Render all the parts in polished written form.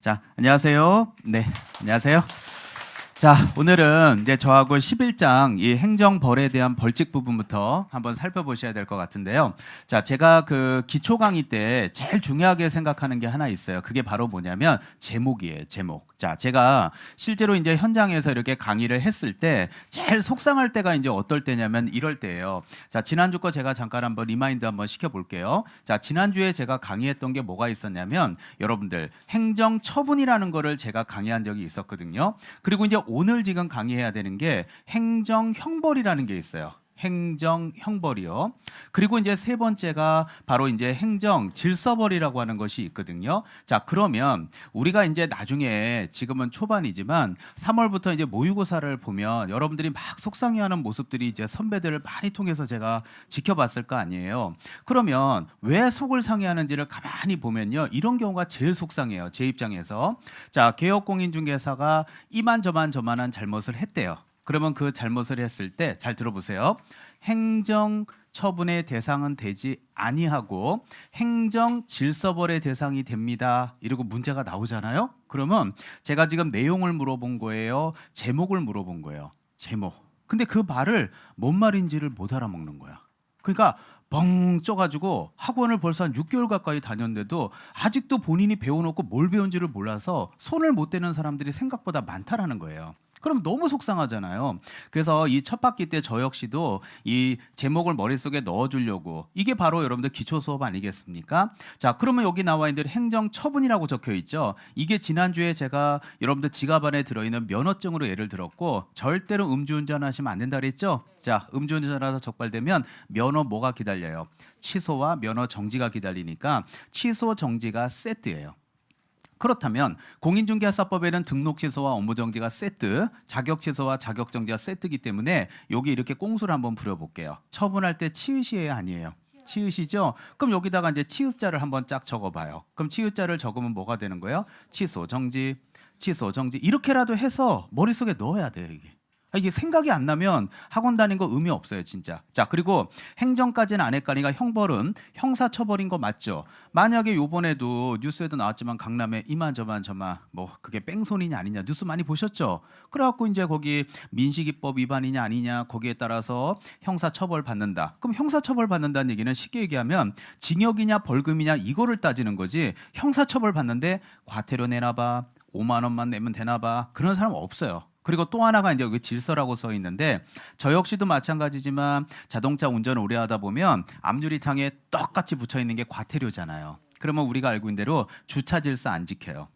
자, 안녕하세요. 네, 안녕하세요. 자, 오늘은 이제 저하고 11장 이 행정벌에 대한 벌칙 부분부터 한번 살펴보셔야 될 것 같은데요. 자, 제가 그 기초 강의 때 제일 중요하게 생각하는 게 하나 있어요. 그게 바로 뭐냐면 제목이에요, 제목. 자, 제가 실제로 이제 현장에서 이렇게 강의를 했을 때 제일 속상할 때가 이제 어떨 때냐면 이럴 때예요. 자, 지난주 거 제가 잠깐 한번 리마인드 한번 시켜볼게요. 자, 지난주에 제가 강의했던 게 뭐가 있었냐면 여러분들 행정처분이라는 거를 제가 강의한 적이 있었거든요. 그리고 이제 오늘 지금 강의해야 되는 게 행정형벌이라는 게 있어요. 행정형벌이요. 그리고 이제 세 번째가 바로 이제 행정질서벌이라고 하는 것이 있거든요. 자, 그러면 우리가 이제 나중에 지금은 초반이지만 3월부터 이제 모의고사를 보면 여러분들이 막 속상해하는 모습들이 이제 선배들을 많이 통해서 제가 지켜봤을 거 아니에요. 그러면 왜 속을 상해하는지를 가만히 보면요, 이런 경우가 제일 속상해요. 제 입장에서. 자, 개업공인중개사가 이만저만한 잘못을 했대요. 그러면 그 잘못을 했을 때 잘 들어보세요. 행정 처분의 대상은 되지 아니하고 행정 질서벌의 대상이 됩니다. 이러고 문제가 나오잖아요. 그러면 제가 지금 내용을 물어본 거예요, 제목을 물어본 거예요. 제목. 근데 그 말을 뭔 말인지를 못 알아먹는 거야. 그러니까 벙 쪄가지고 학원을 벌써 한 6개월 가까이 다녔는데도 아직도 본인이 배워놓고 뭘 배운지를 몰라서 손을 못 대는 사람들이 생각보다 많다라는 거예요. 그럼 너무 속상하잖아요. 그래서 이 첫 학기 때 저 역시도 이 제목을 머릿속에 넣어주려고, 이게 바로 여러분들 기초 수업 아니겠습니까? 자, 그러면 여기 나와 있는 행정처분이라고 적혀 있죠. 이게 지난주에 제가 여러분들 지갑 안에 들어있는 면허증으로 예를 들었고, 절대로 음주운전 하시면 안 된다 그랬죠. 자, 음주운전하다 적발되면 면허 뭐가 기다려요? 취소와 면허 정지가 기다리니까 취소 정지가 세트예요. 그렇다면 공인중개사법에는 등록 취소와 업무 정지가 세트, 자격 취소와 자격 정지가 세트이기 때문에 여기 이렇게 꽁수를 한번 부려볼게요. 처분할 때 치읓이에요, 아니에요? 치읓이죠. 그럼 여기다가 이제 치읓자를 한번 쫙 적어봐요. 그럼 치읓자를 적으면 뭐가 되는 거예요? 취소 정지, 취소 정지, 이렇게라도 해서 머릿속에 넣어야 돼요, 이게. 이게 생각이 안 나면 학원 다닌 거 의미 없어요, 진짜. 자, 그리고 행정까지는 안 했가니까 형벌은 형사처벌인 거 맞죠? 만약에 요번에도 뉴스에도 나왔지만 강남에 이만저만 뭐 그게 뺑소니냐 아니냐 뉴스 많이 보셨죠? 그래갖고 이제 거기 민식이법 위반이냐 아니냐 거기에 따라서 형사처벌 받는다. 그럼 형사처벌 받는다는 얘기는 쉽게 얘기하면 징역이냐 벌금이냐 이거를 따지는 거지, 형사처벌 받는데 과태료 내놔봐, 5만 원만 내면 되나봐, 그런 사람 없어요. 그리고 또 하나가 이제 여기 질서라고 써 있는데, 저 역시도 마찬가지지만 자동차 운전을 오래 하다 보면 앞유리창에 떡같이 붙여 있는 게 과태료잖아요. 그러면 우리가 알고 있는 대로 주차 질서 안 지켜요.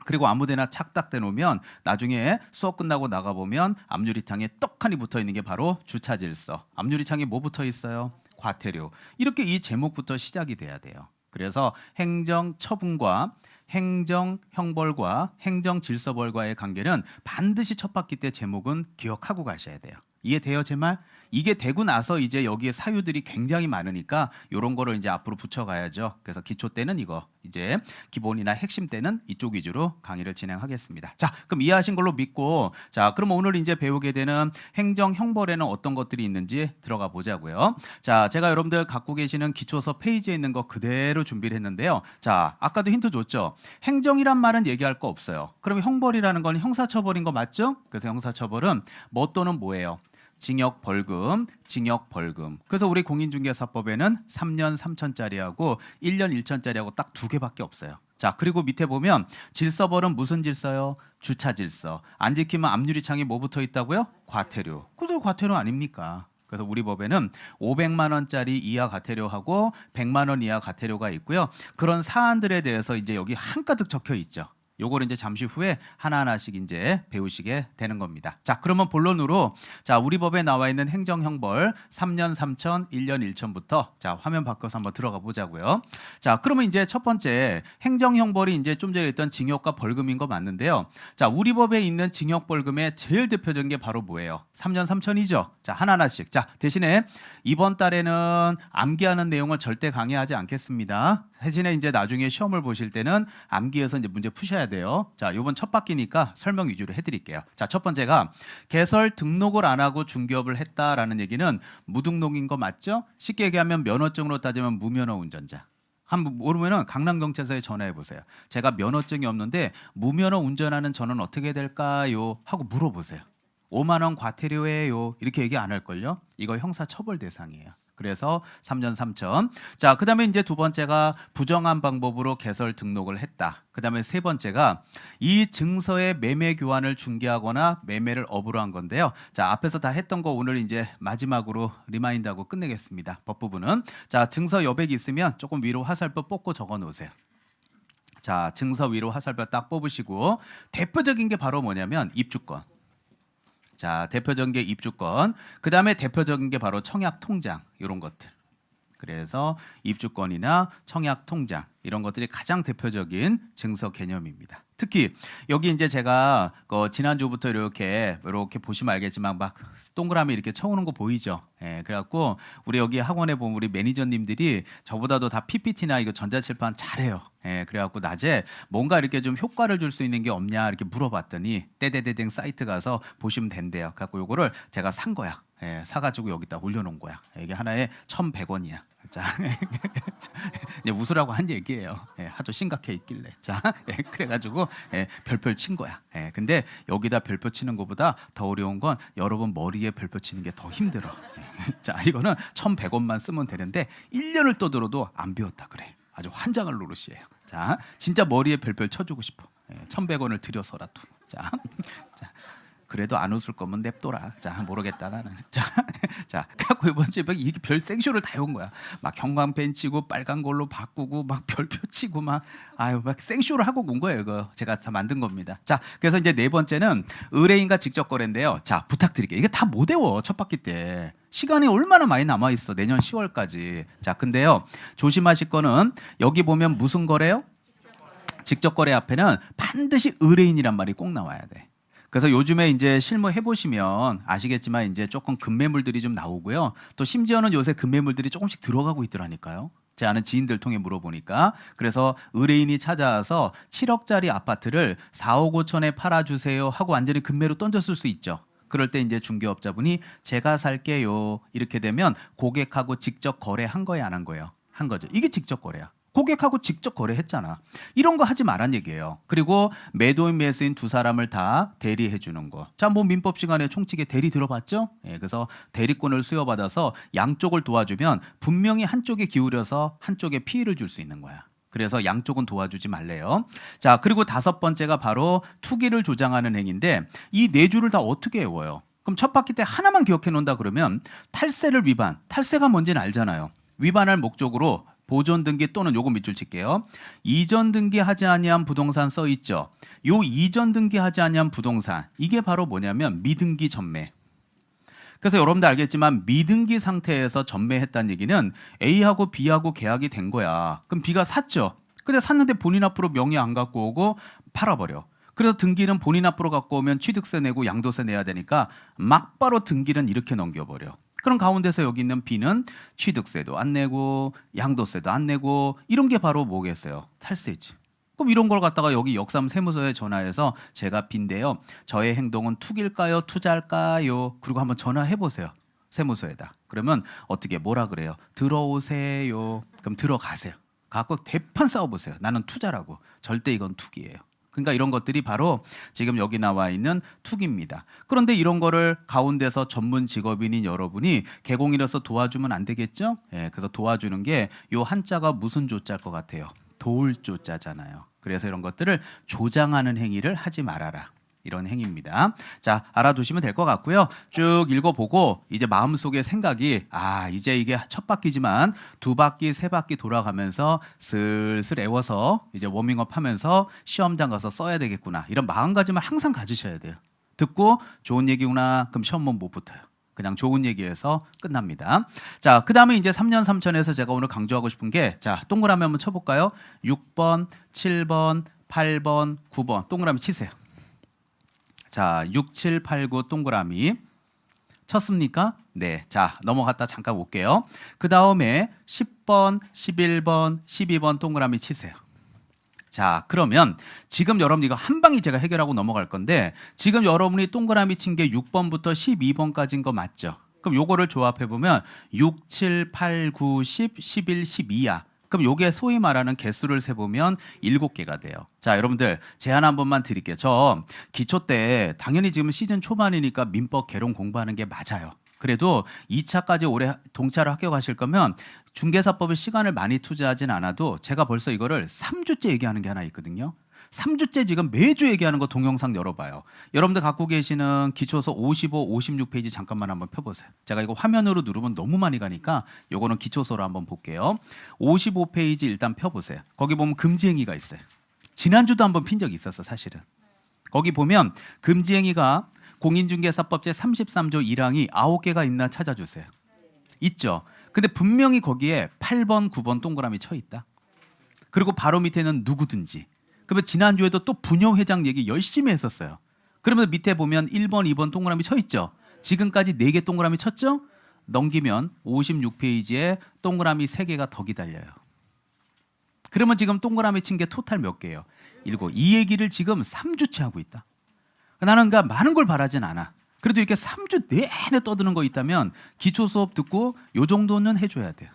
그리고 아무데나 착딱 대놓으면 나중에 수업 끝나고 나가 보면 앞유리창에 떡하니 붙어 있는 게 바로 주차 질서. 앞유리창에 뭐 붙어 있어요? 과태료. 이렇게 이 제목부터 시작이 돼야 돼요. 그래서 행정처분과 행정형벌과 행정질서벌과의 관계는 반드시 첫 학기 때 제목은 기억하고 가셔야 돼요. 이해돼요, 제 말? 이게 되고 나서 이제 여기에 사유들이 굉장히 많으니까 이런 거를 이제 앞으로 붙여가야죠. 그래서 기초 때는 이거, 이제 기본이나 핵심 때는 이쪽 위주로 강의를 진행하겠습니다. 자, 그럼 이해하신 걸로 믿고, 자, 그럼 오늘 이제 배우게 되는 행정형벌에는 어떤 것들이 있는지 들어가 보자고요. 자, 제가 여러분들 갖고 계시는 기초서 페이지에 있는 거 그대로 준비를 했는데요. 자, 아까도 힌트 줬죠. 행정이란 말은 얘기할 거 없어요. 그럼 형벌이라는 건 형사처벌인 거 맞죠? 그래서 형사처벌은 뭐 또는 뭐예요? 징역 벌금, 징역 벌금. 그래서 우리 공인중개사법에는 3년 3천짜리하고 1년 1천짜리하고 딱 두 개밖에 없어요. 자, 그리고 밑에 보면 질서벌은 무슨 질서요? 주차 질서. 안 지키면 앞유리창에 뭐 붙어 있다고요? 과태료. 그래서 과태료 아닙니까? 그래서 우리 법에는 500만 원짜리 이하 과태료하고 100만 원 이하 과태료가 있고요. 그런 사안들에 대해서 이제 여기 한가득 적혀 있죠. 요걸 이제 잠시 후에 하나하나씩 이제 배우시게 되는 겁니다. 자, 그러면 본론으로, 자, 우리 법에 나와 있는 행정형벌 3년 3천, 1년 1천부터 자, 화면 바꿔서 한번 들어가 보자고요. 자, 그러면 이제 첫 번째 행정형벌이 이제 좀 전에 했던 징역과 벌금인 거 맞는데요. 자, 우리 법에 있는 징역 벌금의 제일 대표적인 게 바로 뭐예요? 3년 3천이죠. 자, 하나하나씩. 자, 대신에 이번 달에는 암기하는 내용을 절대 강의하지 않겠습니다. 대신에 이제 나중에 시험을 보실 때는 암기해서 이제 문제 푸셔야 돼요. 자, 요번 첫 바퀴니까 설명 위주로 해드릴게요. 자, 첫 번째가 개설 등록을 안 하고 중개업을 했다라는 얘기는 무등록인 거 맞죠? 쉽게 얘기하면 면허증으로 따지면 무면허 운전자. 한번 모르면은 강남경찰서에 전화해 보세요. 제가 면허증이 없는데 무면허 운전하는 저는 어떻게 될까요? 하고 물어보세요. 5만 원 과태료예요. 이렇게 얘기 안 할걸요? 이거 형사처벌 대상이에요. 그래서 3년 3천. 자, 그다음에 이제 두 번째가 부정한 방법으로 개설 등록을 했다. 그다음에 세 번째가 이 증서의 매매 교환을 중개하거나 매매를 업으로 한 건데요. 자, 앞에서 다 했던 거 오늘 이제 마지막으로 리마인드하고 끝내겠습니다. 법 부분은 자, 증서 여백이 있으면 조금 위로 화살표 뽑고 적어 놓으세요. 자, 증서 위로 화살표 딱 뽑으시고 대표적인 게 바로 뭐냐면 입주권. 자, 대표적인 게 입주권. 그다음에 대표적인 게 바로 청약 통장 이런 것들. 그래서 입주권이나 청약 통장 이런 것들이 가장 대표적인 증서 개념입니다. 특히 여기 이제 제가 지난주부터 이렇게 보시면 알겠지만 막 동그라미 이렇게 쳐오는 거 보이죠? 예, 그래갖고 우리 여기 학원에 보면 우리 매니저님들이 저보다도 다 PPT나 이거 전자칠판 잘해요. 예, 그래갖고 낮에 뭔가 이렇게 좀 효과를 줄 수 있는 게 없냐 이렇게 물어봤더니 떼떼떼땡 사이트 가서 보시면 된대요. 그래갖고 요거를 제가 산 거야. 예, 사가지고 여기다 올려놓은 거야. 이게 하나에 1,100원이야. 자, 이제 웃으라고 한 얘기예요. 예, 하도 심각해 있길래. 자, 예, 그래가지고 예, 별표 친 거야. 예, 근데 여기다 별표 치는 것보다 더 어려운 건 여러분 머리에 별표 치는 게 더 힘들어. 예, 자, 이거는 1,100원만 쓰면 되는데 1년을 떠들어도 안 배웠다 그래. 아주 환장할 노릇이에요. 자, 진짜 머리에 별표 쳐주고 싶어. 예, 1,100원을 들여서라도. 자, 자. 그래도 안 웃을 거면 냅둬라. 자, 모르겠다 나는. 자, 갖고 이번 주에 이게 별 생쇼를 다 해온 거야. 막 형광펜 치고 빨간 걸로 바꾸고 막 별표 치고 막 생쇼를 하고 온 거예요. 이거 제가 다 만든 겁니다. 자, 그래서 이제 네 번째는 의뢰인과 직접 거래인데요. 자, 부탁드릴게요. 이게 다 못 외워 첫 바퀴 때. 시간이 얼마나 많이 남아 있어. 내년 10월까지. 자, 근데요 조심하실 거는 여기 보면 무슨 거래요? 직접 거래 앞에는 반드시 의뢰인이란 말이 꼭 나와야 돼. 그래서 요즘에 이제 실무 해보시면 아시겠지만 이제 조금 급매물들이 좀 나오고요. 또 심지어는 요새 급매물들이 조금씩 들어가고 있더라니까요. 제 아는 지인들 통해 물어보니까. 그래서 의뢰인이 찾아와서 7억짜리 아파트를 4억 5천에 팔아주세요 하고 완전히 급매로 던졌을 수 있죠. 그럴 때 이제 중개업자분이 제가 살게요. 이렇게 되면 고객하고 직접 거래한 거야, 안 한 거예요? 한 거죠. 이게 직접 거래야. 고객하고 직접 거래했잖아. 이런 거 하지 말란 얘기예요. 그리고 매도인 매수인 두 사람을 다 대리해 주는 거. 자, 뭐 민법 시간에 총칙에 대리 들어봤죠? 예, 그래서 대리권을 수여받아서 양쪽을 도와주면 분명히 한쪽에 기울여서 한쪽에 피해를 줄 수 있는 거야. 그래서 양쪽은 도와주지 말래요. 자, 그리고 다섯 번째가 바로 투기를 조장하는 행위인데 이 네 줄을 다 어떻게 외워요? 그럼 첫 바퀴 때 하나만 기억해 놓는다 그러면 탈세를 위반. 탈세가 뭔지는 알잖아요. 위반할 목적으로 보존 등기 또는 요거 밑줄 칠게요. 이전 등기하지 아니한 부동산 써 있죠. 요 이전 등기하지 아니한 부동산 이게 바로 뭐냐면 미등기 전매. 그래서 여러분들 알겠지만 미등기 상태에서 전매했다는 얘기는 A하고 B하고 계약이 된 거야. 그럼 B가 샀죠. 근데 샀는데 본인 앞으로 명의 안 갖고 오고 팔아버려. 그래서 등기는 본인 앞으로 갖고 오면 취득세 내고 양도세 내야 되니까 막바로 등기는 이렇게 넘겨버려. 그럼 가운데서 여기 있는 B는 취득세도 안 내고 양도세도 안 내고 이런 게 바로 뭐겠어요? 탈세지. 그럼 이런 걸 갖다가 여기 역삼 세무서에 전화해서 제가 B인데요. 저의 행동은 투기일까요? 투자일까요? 그리고 한번 전화해 보세요. 세무서에다. 그러면 어떻게 뭐라 그래요? 들어오세요. 그럼 들어가세요. 갖고 대판 싸워보세요. 나는 투자라고. 절대 이건 투기예요. 그러니까 이런 것들이 바로 지금 여기 나와 있는 투기입니다. 그런데 이런 거를 가운데서 전문 직업인인 여러분이 개공이라서 도와주면 안 되겠죠? 예, 그래서 도와주는 게 요 한자가 무슨 조자일 것 같아요? 도울조자잖아요. 그래서 이런 것들을 조장하는 행위를 하지 말아라. 이런 행위입니다. 자, 알아두시면 될 것 같고요. 쭉 읽어보고 이제 마음속에 생각이 이제 이게 첫 바퀴지만 두 바퀴, 세 바퀴 돌아가면서 슬슬 애워서 이제 워밍업 하면서 시험장 가서 써야 되겠구나. 이런 마음가짐을 항상 가지셔야 돼요. 듣고 좋은 얘기구나. 그럼 시험은 못 붙어요. 그냥 좋은 얘기에서 끝납니다. 자, 그 다음에 이제 3년 3천에서 제가 오늘 강조하고 싶은 게 자, 동그라미 한번 쳐볼까요? 6번, 7번, 8번, 9번 동그라미 치세요. 자, 6, 7, 8, 9 동그라미 쳤습니까? 네. 자, 넘어갔다 잠깐 올게요. 그 다음에 10번, 11번, 12번 동그라미 치세요. 자, 그러면 지금 여러분 이거 한 방이 제가 해결하고 넘어갈 건데 지금 여러분이 동그라미 친 게 6번부터 12번까지인 거 맞죠? 그럼 요거를 조합해 보면 6, 7, 8, 9, 10, 11, 12야. 그럼 요게 소위 말하는 개수를 세보면 7개가 돼요. 자, 여러분들 제안 한 번만 드릴게요. 저 기초 때 당연히 지금 시즌 초반이니까 민법 개론 공부하는 게 맞아요. 그래도 2차까지 올해 동차를 합격하실 거면 중개사법에 시간을 많이 투자하진 않아도 제가 벌써 이거를 3주째 얘기하는 게 하나 있거든요. 3주째 지금 매주 얘기하는 거 동영상 열어봐요. 여러분들 갖고 계시는 기초서 55, 56페이지 잠깐만 한번 펴보세요. 제가 이거 화면으로 누르면 너무 많이 가니까 요거는 기초서로 한번 볼게요. 55페이지 일단 펴보세요. 거기 보면 금지행위가 있어요. 지난주도 한번 핀 적이 있었어 사실은. 거기 보면 금지행위가 공인중개사법 제33조 1항이 9개가 있나 찾아주세요. 있죠. 근데 분명히 거기에 8번, 9번 동그라미 쳐 있다. 그리고 바로 밑에는 누구든지. 그러면 지난주에도 또 부녀회장 얘기 열심히 했었어요. 그러면서 밑에 보면 1번, 2번 동그라미 쳐 있죠. 지금까지 4개 동그라미 쳤죠. 넘기면 56페이지에 동그라미 3개가 더 기다려요. 그러면 지금 동그라미 친 게 토탈 몇 개예요? 7. 이 얘기를 지금 3주째 하고 있다. 나는 그러니까 많은 걸 바라진 않아. 그래도 이렇게 3주 내내 떠드는 거 있다면 기초 수업 듣고 요 정도는 해줘야 돼요.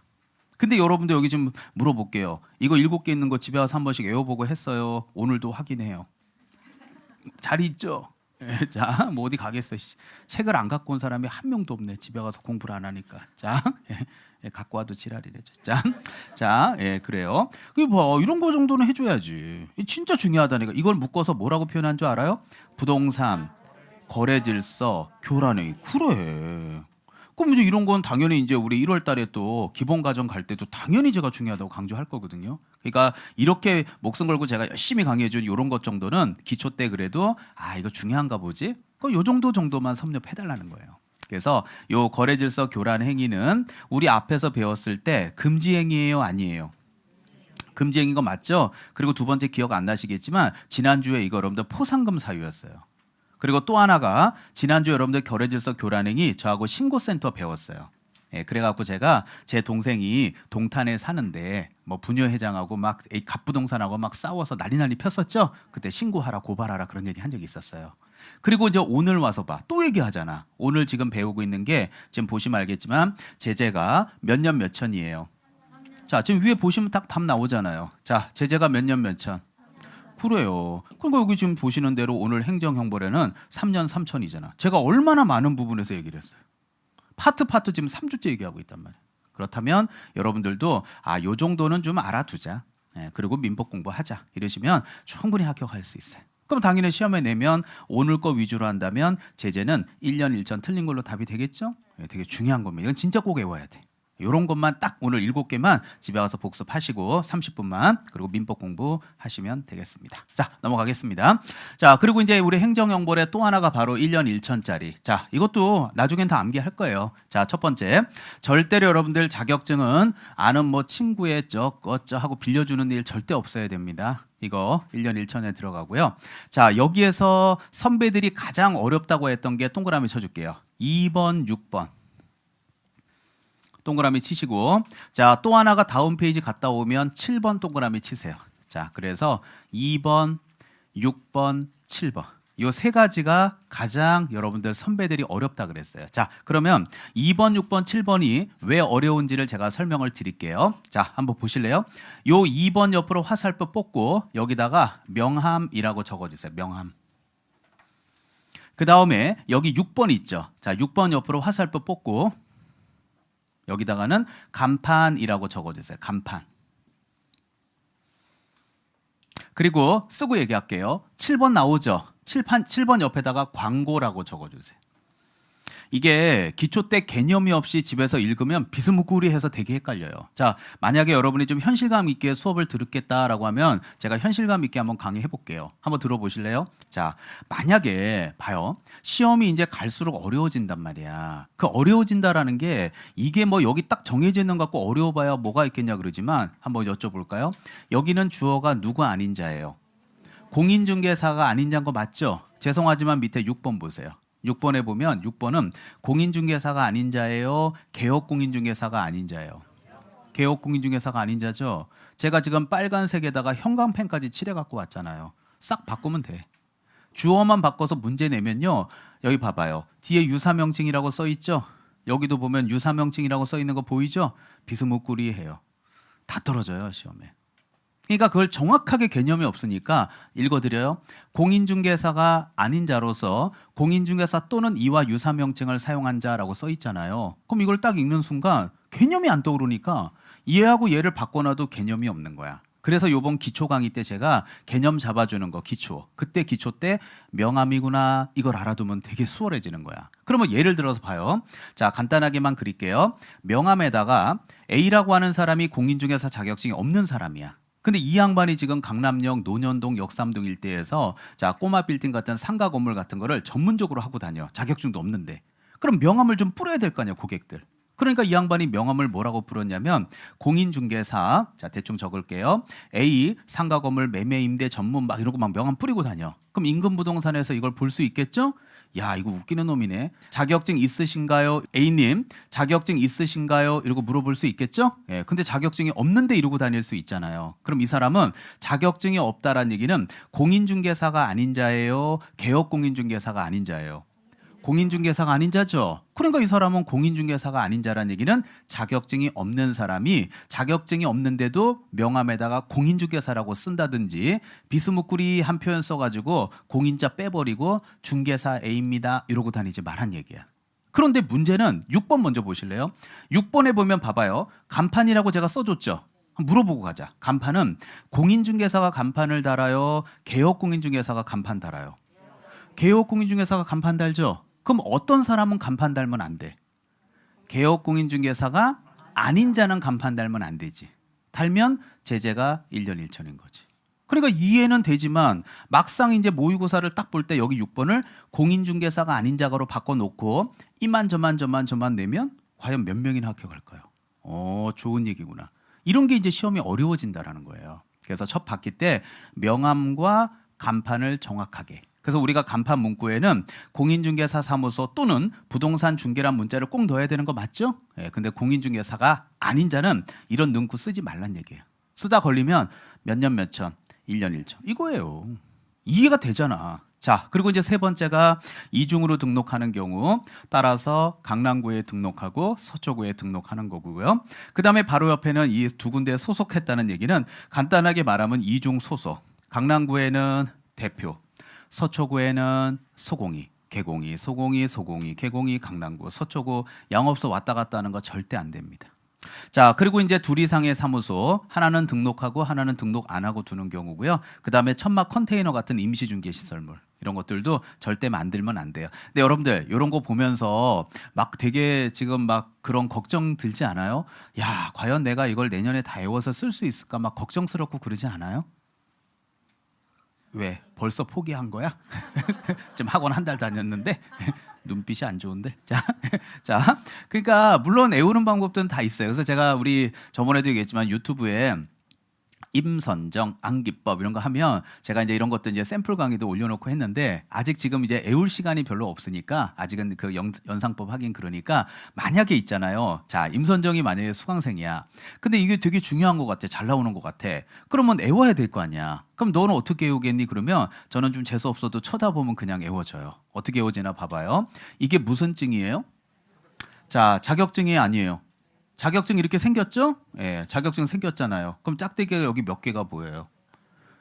근데 여러분들 여기 좀 물어볼게요. 이거 7개 있는 거 집에 와서 한 번씩 외워보고 했어요. 오늘도 확인해요. 잘 있죠? 자, 뭐 어디 가겠어. 책을 안 갖고 온 사람이 한 명도 없네. 집에 가서 공부를 안 하니까. 자, 갖고 와도 지랄이래죠. 자, 그래요. 이런 거 정도는 해줘야지. 진짜 중요하다니까. 이걸 묶어서 뭐라고 표현한 줄 알아요? 부동산, 거래질서, 교란행위. 그래. 그럼 이제 이런 건 당연히 이제 우리 1월 달에 또 기본 과정 갈 때도 당연히 제가 중요하다고 강조할 거거든요. 그러니까 이렇게 목숨 걸고 제가 열심히 강의해 준 이런 것 정도는 기초 때 그래도 이거 중요한가 보지? 요 정도만 섭렵해 달라는 거예요. 그래서 요 거래 질서 교란 행위는 우리 앞에서 배웠을 때 금지 행위예요, 아니에요? 금지 행위인 거 맞죠? 그리고 두 번째 기억 안 나시겠지만 지난주에 이거 여러분들 포상금 사유였어요. 그리고 또 하나가 지난주 여러분들 거래질서 교란행위 저하고 신고센터 배웠어요. 그래갖고 제가 제 동생이 동탄에 사는데 뭐 부녀회장하고 막 갑부동산하고 막 싸워서 난리 폈었죠. 그때 신고하라 고발하라 그런 얘기 한 적이 있었어요. 그리고 이제 오늘 와서 봐. 또 얘기하잖아. 오늘 지금 배우고 있는 게 지금 보시면 알겠지만 제재가 몇 년 몇 천이에요. 자, 지금 위에 보시면 딱 답 나오잖아요. 자, 제재가 몇 년 몇 천. 그래요. 그러니까 여기 지금 보시는 대로 오늘 행정형벌에는 3년 3천이잖아. 제가 얼마나 많은 부분에서 얘기를 했어요. 파트 지금 3주째 얘기하고 있단 말이에요. 그렇다면 여러분들도 요 정도는 좀 알아두자. 그리고 민법 공부하자. 이러시면 충분히 합격할 수 있어요. 그럼 당연히 시험에 내면 오늘 거 위주로 한다면 제재는 1년 1천 틀린 걸로 답이 되겠죠? 되게 중요한 겁니다. 이건 진짜 꼭 외워야 돼. 이런 것만 딱 오늘 7개만 집에 와서 복습하시고 30분만 그리고 민법 공부하시면 되겠습니다. 자, 넘어가겠습니다. 자, 그리고 이제 우리 행정형벌의 또 하나가 바로 1년 1천짜리. 자, 이것도 나중엔 다 암기할 거예요. 자, 첫 번째. 절대로 여러분들 자격증은 아는 뭐 친구의 어쩌 하고 빌려주는 일 절대 없어야 됩니다. 이거 1년 1천에 들어가고요. 자, 여기에서 선배들이 가장 어렵다고 했던 게 동그라미 쳐줄게요. 2번, 6번. 동그라미 치시고, 자, 또 하나가 다음 페이지 갔다 오면 7번 동그라미 치세요. 자, 그래서 2번, 6번, 7번. 이 세 가지가 가장 여러분들 선배들이 어렵다 그랬어요. 자, 그러면 2번, 6번, 7번이 왜 어려운지를 제가 설명을 드릴게요. 자, 한번 보실래요? 요 2번 옆으로 화살표 뽑고 여기다가 명함이라고 적어주세요. 명함. 그 다음에 여기 6번 있죠. 자, 6번 옆으로 화살표 뽑고 여기다가는 간판이라고 적어주세요. 간판. 그리고 쓰고 얘기할게요. 7번 나오죠. 7번 옆에다가 광고라고 적어주세요. 이게 기초 때 개념이 없이 집에서 읽으면 비스무구리해서 되게 헷갈려요. 자, 만약에 여러분이 좀 현실감 있게 수업을 들었겠다라고 하면 제가 현실감 있게 한번 강의해 볼게요. 한번 들어보실래요? 자, 만약에 봐요. 시험이 이제 갈수록 어려워진단 말이야. 그 어려워진다라는 게 이게 뭐 여기 딱 정해져 있는 것 같고 어려워봐야 뭐가 있겠냐 그러지만 한번 여쭤볼까요? 여기는 주어가 누구 아닌 자예요. 공인중개사가 아닌 자인 거 맞죠? 죄송하지만 밑에 6번 보세요. 6번에 보면 6번은 공인중개사가 아닌 자예요. 개업공인중개사가 아닌 자예요. 개업공인중개사가 아닌 자죠. 제가 지금 빨간색에다가 형광펜까지 칠해 갖고 왔잖아요. 싹 바꾸면 돼. 주어만 바꿔서 문제 내면요. 여기 봐봐요. 뒤에 유사명칭이라고 써 있죠. 여기도 보면 유사명칭이라고 써 있는 거 보이죠? 비스무구리해요. 다 떨어져요, 시험에. 그러니까 그걸 정확하게 개념이 없으니까 읽어드려요. 공인중개사가 아닌 자로서 공인중개사 또는 이와 유사명칭을 사용한 자라고 써 있잖아요. 그럼 이걸 딱 읽는 순간 개념이 안 떠오르니까 얘하고 얘를 바꿔놔도 개념이 없는 거야. 그래서 요번 기초 강의 때 제가 개념 잡아주는 거 기초. 그때 기초 때 명암이구나 이걸 알아두면 되게 수월해지는 거야. 그러면 예를 들어서 봐요. 자, 간단하게만 그릴게요. 명암에다가 A라고 하는 사람이 공인중개사 자격증이 없는 사람이야. 근데 이 양반이 지금 강남역, 논현동, 역삼동 일대에서 자 꼬마 빌딩 같은 상가 건물 같은 거를 전문적으로 하고 다녀. 자격증도 없는데. 그럼 명함을 좀 뿌려야 될 거 아니야, 고객들. 그러니까 이 양반이 명함을 뭐라고 뿌렸냐면 공인중개사, 자 대충 적을게요. A 상가 건물 매매 임대 전문 막 이러고 막 명함 뿌리고 다녀. 그럼 임금부동산에서 이걸 볼 수 있겠죠? 야, 이거 웃기는 놈이네. 자격증 있으신가요? A님, 자격증 있으신가요? 이러고 물어볼 수 있겠죠? 예, 근데 자격증이 없는데 이러고 다닐 수 있잖아요. 그럼 이 사람은 자격증이 없다라는 얘기는 공인중개사가 아닌 자예요? 개업공인중개사가 아닌 자예요? 공인중개사가 아닌 자죠. 그러니까 이 사람은 공인중개사가 아닌 자라는 얘기는 자격증이 없는 사람이 자격증이 없는데도 명함에다가 공인중개사라고 쓴다든지 비스무꾸리한 표현 써가지고 공인자 빼버리고 중개사 A입니다 이러고 다니지 말란 얘기야. 그런데 문제는 6번 먼저 보실래요? 6번에 보면 봐봐요. 간판이라고 제가 써줬죠. 물어보고 가자. 간판은 공인중개사가 간판을 달아요? 개업공인중개사가 간판 달아요? 개업공인중개사가 간판 달죠? 그럼 어떤 사람은 간판 달면 안 돼? 개업공인중개사가 아닌 자는 간판 달면 안 되지. 달면 제재가 1년 1천인 거지. 그러니까 이해는 되지만 막상 이제 모의고사를 딱 볼 때 여기 6번을 공인중개사가 아닌 자가로 바꿔놓고 이만저만 내면 과연 몇 명이나 합격할까요? 좋은 얘기구나. 이런 게 이제 시험이 어려워진다라는 거예요. 그래서 첫 바퀴 때 명함과 간판을 정확하게. 그래서 우리가 간판 문구에는 공인중개사 사무소 또는 부동산 중개란 문자를 꼭 넣어야 되는 거 맞죠? 예, 근데 공인중개사가 아닌 자는 이런 문구 쓰지 말란 얘기예요. 쓰다 걸리면 몇 년 몇 천, 1년 1천 이거예요. 이해가 되잖아. 자, 그리고 이제 세 번째가 이중으로 등록하는 경우 따라서 강남구에 등록하고 서초구에 등록하는 거고요. 그다음에 바로 옆에는 이 두 군데에 소속했다는 얘기는 간단하게 말하면 이중 소속. 강남구에는 대표, 서초구에는 소공이, 개공이, 소공이, 개공이, 강남구, 서초구 양업소 왔다 갔다 하는 거 절대 안 됩니다. 자, 그리고 이제 둘 이상의 사무소, 하나는 등록하고 하나는 등록 안 하고 두는 경우고요. 그다음에 천막 컨테이너 같은 임시중개시설물 이런 것들도 절대 만들면 안 돼요. 근데 여러분들 이런 거 보면서 막 되게 지금 막 그런 걱정 들지 않아요? 야, 과연 내가 이걸 내년에 다 외워서 쓸 수 있을까? 막 걱정스럽고 그러지 않아요? 왜? 벌써 포기한 거야? 지금 학원 한 달 다녔는데 눈빛이 안 좋은데. 자, 그러니까 물론 외우는 방법들은 다 있어요. 그래서 제가 우리 저번에도 얘기했지만 유튜브에 임선정, 암기법 이런 거 하면 제가 이제 이런 것도 이제 샘플 강의도 올려놓고 했는데 아직 지금 이제 외울 시간이 별로 없으니까 아직은 그 연상법 하긴 그러니까 만약에 있잖아요. 자, 임선정이 만약에 수강생이야. 근데 이게 되게 중요한 것 같아. 잘 나오는 것 같아. 그러면 외워야 될 거 아니야. 그럼 너는 어떻게 외우겠니? 그러면 저는 좀 재수 없어도 쳐다보면 그냥 외워져요. 어떻게 외워지나 봐봐요. 이게 무슨 증이에요? 자, 자격증이 아니에요. 자격증 이렇게 생겼죠? 예, 자격증 생겼잖아요. 그럼 짝대기가 여기 몇 개가 보여요?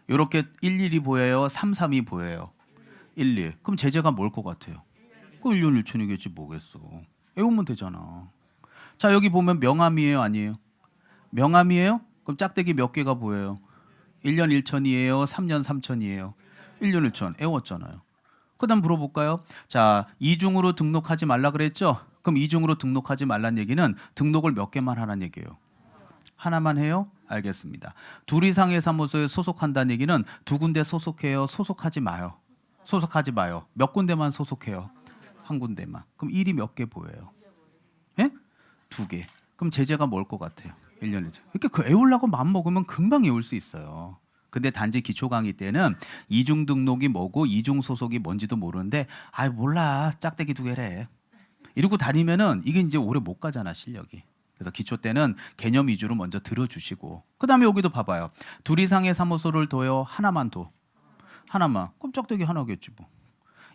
이렇게 11이 보여요? 33이 보여요? 11. 그럼 제재가 뭘 것 같아요? 그 1년 1천이겠지 뭐겠어. 외우면 되잖아. 자, 여기 보면 명함이에요? 아니에요? 명함이에요? 그럼 짝대기 몇 개가 보여요? 1년 1천이에요? 3년 3천이에요? 1년 1천. 외웠잖아요. 그 다음 물어볼까요? 자, 이중으로 등록하지 말라 그랬죠? 그럼 이중으로 등록하지 말란 얘기는 등록을 몇 개만 하란 얘기예요. 하나만 해요? 알겠습니다. 둘 이상의 사무소에 소속한다는 얘기는 두 군데 소속해요? 소속하지 마요? 소속하지 마요. 몇 군데만 소속해요? 한 군데만. 그럼 일이 몇 개 보여요? 예? 2개. 그럼 제재가 뭘 것 같아요? 1년이죠. 이렇게 그 외우려고 마음 먹으면 금방 외울 수 있어요. 근데 단지 기초 강의 때는 이중 등록이 뭐고 이중 소속이 뭔지도 모르는데 아 몰라 짝대기 2개래. 이러고 다니면은 이게 이제 오래 못 가잖아 실력이. 그래서 기초 때는 개념 위주로 먼저 들어주시고 그다음에 여기도 봐봐요. 둘 이상의 사무소를 둬요. 하나만 둬. 하나만. 그럼 짝대기 하나겠지 뭐.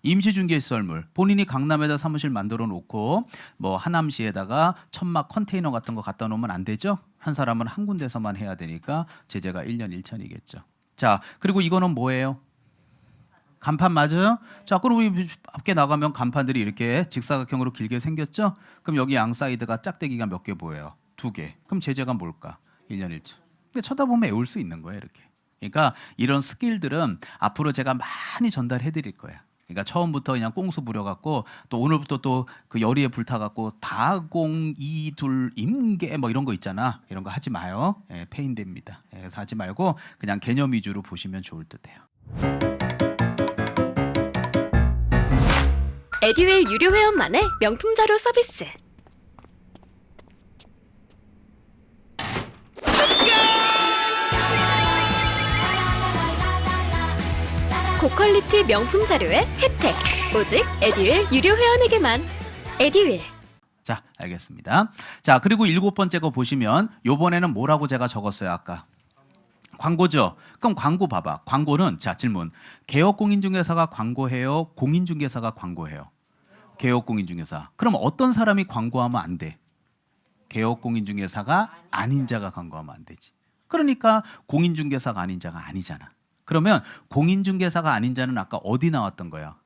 임시중개시설물 본인이 강남에다 사무실 만들어 놓고 뭐 하남시에다가 천막 컨테이너 같은 거 갖다 놓으면 안 되죠? 한 사람은 한 군데서만 해야 되니까 제재가 1년 1천이겠죠. 자, 그리고 이거는 뭐예요? 간판 맞아요? 자, 그럼 우리 밖에 나가면 간판들이 이렇게 직사각형으로 길게 생겼죠? 그럼 여기 양 사이드가 짝대기가 몇 개 보여요? 2개. 그럼 제재가 뭘까? 1년 1천. 근데 쳐다보면 외울 수 있는 거예요, 이렇게. 그러니까 이런 스킬들은 앞으로 제가 많이 전달해 드릴 거예요. 그러니까 처음부터 그냥 꽁수 부려갖고 또 오늘부터 또 그 열의에 불타갖고 다공 이둘 임계 뭐 이런 거 있잖아. 이런 거 하지 마요. 예, 페인됩니다. 예, 그래서 하지 말고 그냥 개념 위주로 보시면 좋을 듯해요. 에듀윌 유료 회원만의 명품 자료 서비스. 고퀄리티 명품 자료의 혜택. 오직 에듀윌 유료 회원에게만. 에듀윌. 자, 알겠습니다. 자, 그리고 7번째 거 보시면 요번에는 뭐라고 제가 적었어요, 아까? 광고죠. 그럼 광고 봐봐. 광고는 자, 질문. 개업공인중개사가 광고해요? 공인중개사가 광고해요? 개업공인중개사. 그럼 어떤 사람이 광고하면 안 돼? 개업공인중개사가 아닌 자가 광고하면 안 되지. 그러니까 공인중개사가 아닌 자가 아니잖아. 그러면 공인중개사가 아닌 자는 아까 어디 나왔던 거야?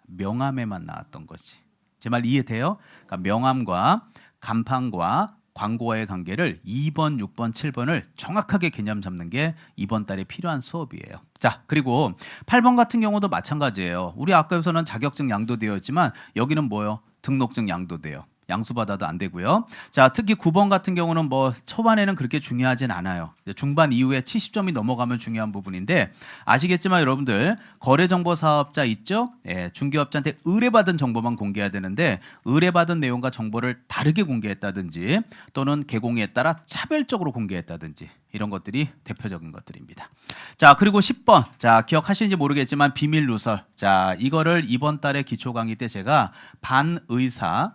명함에만 나왔던 거지. 제 말 이해돼요? 그러니까 명함과 간판과 광고와의 관계를 2번, 6번, 7번을 정확하게 개념 잡는 게 이번 달에 필요한 수업이에요. 자, 그리고 8번 같은 경우도 마찬가지예요. 우리 학교에서는 자격증 양도되어 있지만 여기는 뭐요? 등록증 양도돼요. 양수받아도 안 되고요. 자, 특히 9번 같은 경우는 뭐 초반에는 그렇게 중요하진 않아요. 중반 이후에 70점이 넘어가면 중요한 부분인데 아시겠지만 여러분들 거래정보사업자 있죠? 예, 중개업자한테 의뢰받은 정보만 공개해야 되는데 의뢰받은 내용과 정보를 다르게 공개했다든지 또는 개공에 따라 차별적으로 공개했다든지 이런 것들이 대표적인 것들입니다. 자, 그리고 10번. 자, 기억하시는지 모르겠지만 비밀 누설. 자, 이거를 이번 달에 기초 강의 때 제가 반의사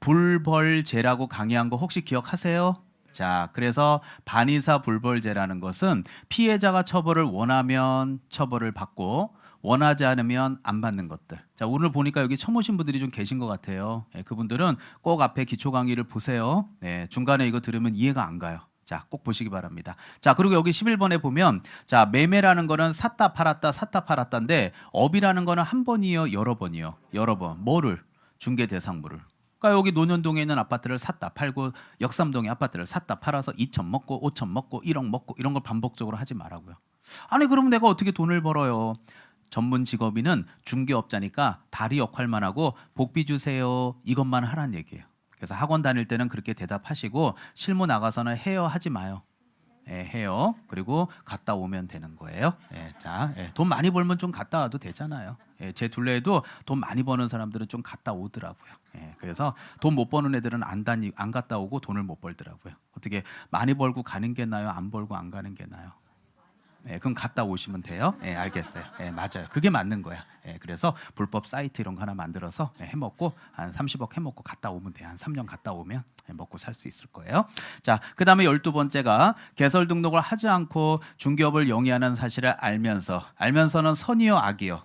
불벌죄라고 강의한 거 혹시 기억하세요? 자, 그래서 반의사 불벌죄라는 것은 피해자가 처벌을 원하면 처벌을 받고 원하지 않으면 안 받는 것들. 자, 오늘 보니까 여기 처음 오신 분들이 좀 계신 것 같아요. 예, 그분들은 꼭 앞에 기초 강의를 보세요. 예, 중간에 이거 들으면 이해가 안 가요. 자, 꼭 보시기 바랍니다. 자, 그리고 여기 11번에 보면 자, 매매라는 거는 샀다 팔았다인데 업이라는 거는 한 번이요, 여러 번이요. 여러 번. 뭐를? 중개 대상물을. 그러니까 여기 논현동에 있는 아파트를 샀다 팔고 역삼동의 아파트를 샀다 팔아서 2천 먹고 5천 먹고 1억 먹고 이런 걸 반복적으로 하지 말라고요. 아니 그럼 내가 어떻게 돈을 벌어요? 전문 직업인은 중개업자니까 다리 역할만 하고 복비 주세요 이것만 하란 얘기예요. 그래서 학원 다닐 때는 그렇게 대답하시고 실무 나가서는 해요 하지 마요. 예, 해요. 그리고 갔다 오면 되는 거예요. 예, 자, 예, 돈 많이 벌면 좀 갔다 와도 되잖아요. 예, 제 둘레에도 돈 많이 버는 사람들은 좀 갔다 오더라고요. 예, 그래서 돈 못 버는 애들은 안 갔다 오고 돈을 못 벌더라고요. 어떻게 많이 벌고 가는 게 나요? 안 벌고 안 가는 게 나요? 예, 그럼 갔다 오시면 돼요. 예, 알겠어요. 예, 맞아요. 그게 맞는 거야. 예, 그래서 불법 사이트 이런 거 하나 만들어서 예, 해먹고 한 30억 해먹고 갔다 오면 돼. 한 3년 갔다 오면 예, 먹고 살 수 있을 거예요. 자, 그 다음에 12번째가 개설 등록을 하지 않고 중개업을 영위하는 사실을 알면서는 선이요 악이요?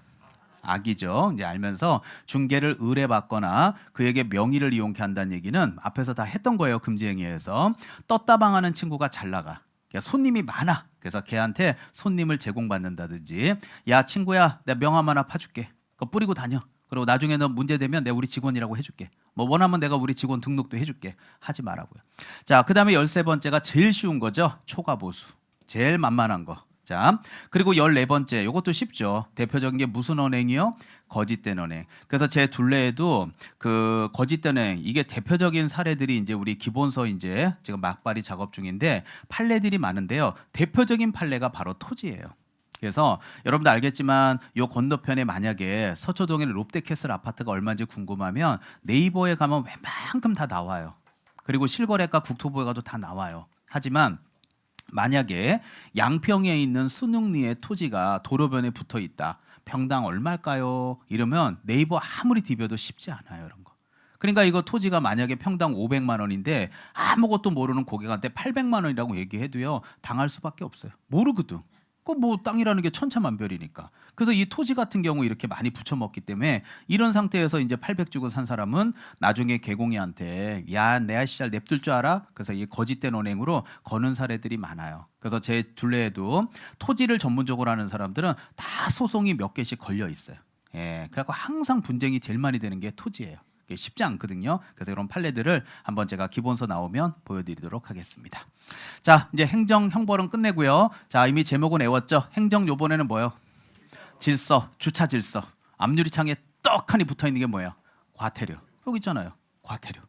악이죠. 이제 알면서 중개를 의뢰받거나 그에게 명의를 이용케 한다는 얘기는 앞에서 다 했던 거예요. 금지행위에서. 떴다방하는 친구가 잘 나가. 손님이 많아. 그래서 걔한테 손님을 제공받는다든지 야 친구야 내가 명함 하나 파줄게. 그거 뿌리고 다녀. 그리고 나중에 너 문제 되면 내가 우리 직원이라고 해줄게. 뭐 원하면 내가 우리 직원 등록도 해줄게. 하지 말라고요. 자, 그 다음에 13번째가 제일 쉬운 거죠. 초과보수. 제일 만만한 거. 자, 그리고 14번째, 이것도 쉽죠. 대표적인 게 무슨 언행이요? 거짓된 언행. 그래서 제 둘레에도 그 거짓된 언행, 이게 대표적인 사례들이 이제 우리 기본서 이제 지금 막바리 작업 중인데 판례들이 많은데요. 대표적인 판례가 바로 토지예요. 그래서 여러분도 알겠지만 요 건너편에 만약에 서초동에 롯데캐슬 아파트가 얼마인지 궁금하면 네이버에 가면 웬만큼 다 나와요. 그리고 실거래가 국토부에 가도 다 나와요. 하지만 만약에 양평에 있는 순흥리의 토지가 도로변에 붙어 있다. 평당 얼마일까요? 이러면 네이버 아무리 뒤벼도 쉽지 않아요, 이런 거. 그러니까 이거 토지가 만약에 평당 500만 원인데 아무것도 모르는 고객한테 800만 원이라고 얘기해도요. 당할 수밖에 없어요. 모르거든. 그 뭐 땅이라는 게 천차만별이니까. 그래서 이 토지 같은 경우 이렇게 많이 붙여먹기 때문에 이런 상태에서 이제 800 주고 산 사람은 나중에 개공이한테 야, 내 아시잘 냅둘 줄 알아? 그래서 이 거짓된 언행으로 거는 사례들이 많아요. 그래서 제 둘레에도 토지를 전문적으로 하는 사람들은 다 소송이 몇 개씩 걸려 있어요. 예, 그래갖고 항상 분쟁이 제일 많이 되는 게 토지예요. 이게 쉽지 않거든요. 그래서 이런 판례들을 한번 제가 기본서 나오면 보여드리도록 하겠습니다. 자, 이제 행정 형벌은 끝내고요. 자, 이미 제목은 외웠죠. 행정 요번에는 뭐요? 질서, 주차 질서. 앞유리창에 떡하니 붙어 있는 게 뭐예요? 과태료. 여기 있잖아요. 과태료.